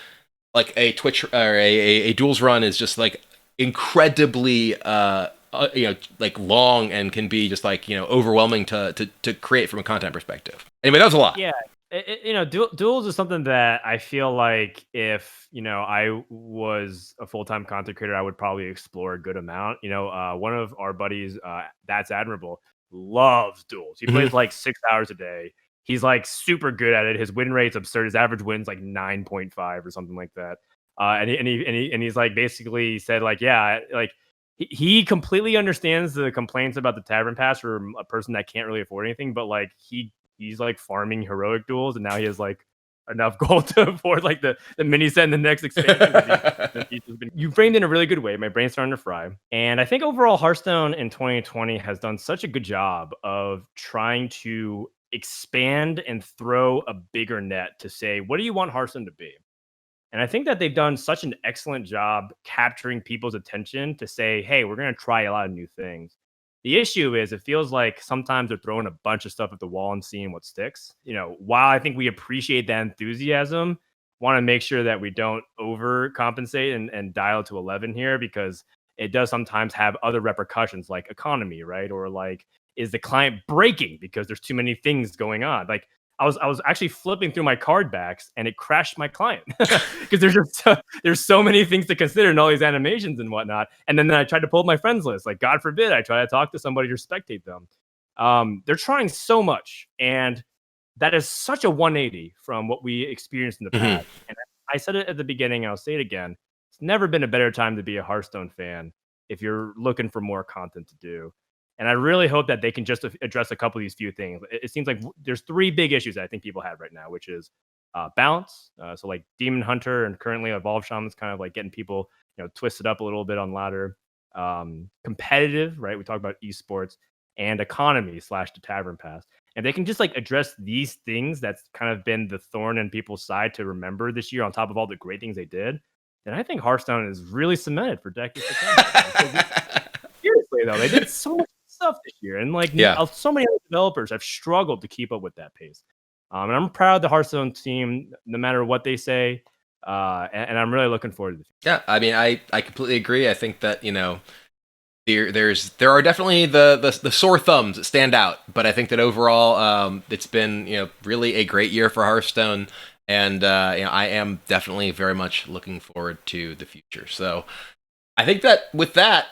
like a Twitch or a Duels run is just like incredibly like long and can be just like overwhelming to create from a content perspective. Anyway, that was a lot.
Yeah. Duels is something that I feel like if I was a full-time content creator, I would probably explore a good amount. One of our buddies, that's Admirable, loves Duels. He plays like 6 hours a day. He's like super good at it. His win rate's absurd. His average win's like 9.5 or something like that. And he's like basically said like, yeah, like he completely understands the complaints about the Tavern Pass for a person that can't really afford anything, but like he's like farming heroic duels, and now he has like enough gold to afford like the mini set and the next expansion. You framed in a really good way. My brain's starting to fry. And I think overall Hearthstone in 2020 has done such a good job of trying to expand and throw a bigger net to say, what do you want Hearthstone to be? And I think that they've done such an excellent job capturing people's attention to say, hey, we're going to try a lot of new things. The issue is it feels like sometimes they're throwing a bunch of stuff at the wall and seeing what sticks. While I think we appreciate that enthusiasm, want to make sure that we don't overcompensate and dial to 11 here, because it does sometimes have other repercussions like economy, right? Or like, is the client breaking because there's too many things going on? Like, I was actually flipping through my card backs and it crashed my client because there's so many things to consider in all these animations and whatnot. And then I tried to pull up my friends list. Like, God forbid I try to talk to somebody or spectate them. They're trying so much, and that is such a 180 from what we experienced in the past. And I said it at the beginning, and I'll say it again. It's never been a better time to be a Hearthstone fan if you're looking for more content to do. And I really hope that they can just address a couple of these few things. It seems like there's three big issues that I think people have right now, which is balance. So like Demon Hunter and currently Evolved Shaman's kind of like getting people, twisted up a little bit on ladder. Competitive, right? We talk about esports, and economy / the Tavern Pass. And they can just like address these things that's kind of been the thorn in people's side to remember this year on top of all the great things they did. Then I think Hearthstone is really cemented for decades to come. Seriously though, they did so much stuff this year, and so many other developers have struggled to keep up with that pace. And I'm proud of the Hearthstone team, no matter what they say, and I'm really looking forward to the
future. Yeah, I mean, I completely agree. I think that there are definitely the sore thumbs that stand out, but I think that overall it's been really a great year for Hearthstone, and I am definitely very much looking forward to the future. So I think that with that,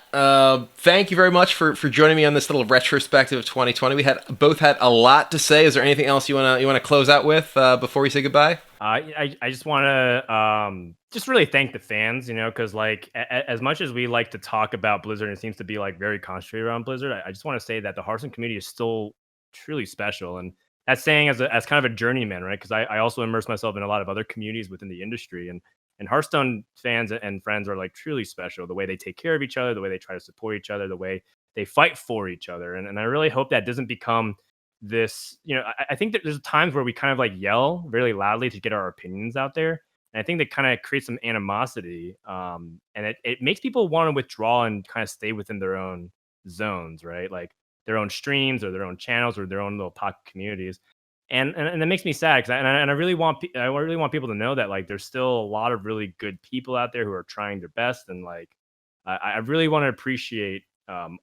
thank you very much for joining me on this little retrospective of 2020. We both had a lot to say. Is there anything else you wanna close out with before we say goodbye?
I just want to just really thank the fans, because like as much as we like to talk about Blizzard, and it seems to be like very concentrated around Blizzard, I just want to say that the Hearthstone community is still truly special, and that's saying as kind of a journeyman, right? Because I also immerse myself in a lot of other communities within the industry, and Hearthstone fans and friends are like truly special. The way they take care of each other, the way they try to support each other, the way they fight for each other. And I really hope that doesn't become this, I think that there's times where we kind of like yell really loudly to get our opinions out there. And I think that kind of creates some animosity. And it makes people want to withdraw and kind of stay within their own zones, right? Like their own streams or their own channels or their own little pocket communities. And it makes me sad because I really want people to know that like there's still a lot of really good people out there who are trying their best, and like I really want to appreciate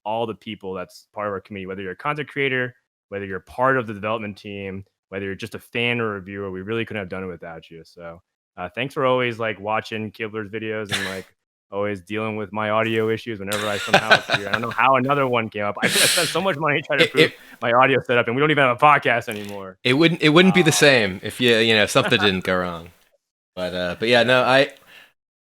all the people that's part of our community, whether you're a content creator, whether you're part of the development team, whether you're just a fan or a viewer. We really couldn't have done it without you. So thanks for always like watching Kibler's videos and like always dealing with my audio issues whenever I somehow appear. I don't know how another one came up. I spent so much money trying to improve my audio setup, and we don't even have a podcast anymore.
It wouldn't be the same if something didn't go wrong. But yeah, no,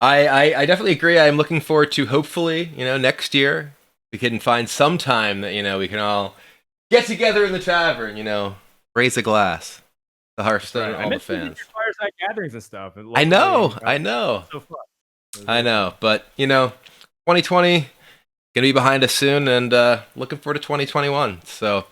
I definitely agree. I'm looking forward to hopefully next year we can find some time that we can all get together in the tavern, raise a glass, the Hearthstone, all the fans.
Fireside gatherings and stuff.
I know.
So fun.
I know, but 2020 gonna be behind us soon, and looking forward to 2021. So,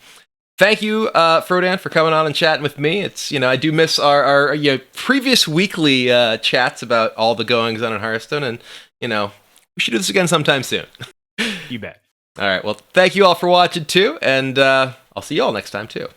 thank you, Frodan, for coming on and chatting with me. It's I do miss our previous weekly chats about all the goings on in Hearthstone, and we should do this again sometime soon.
You bet.
All right, well, thank you all for watching too, and I'll see you all next time too.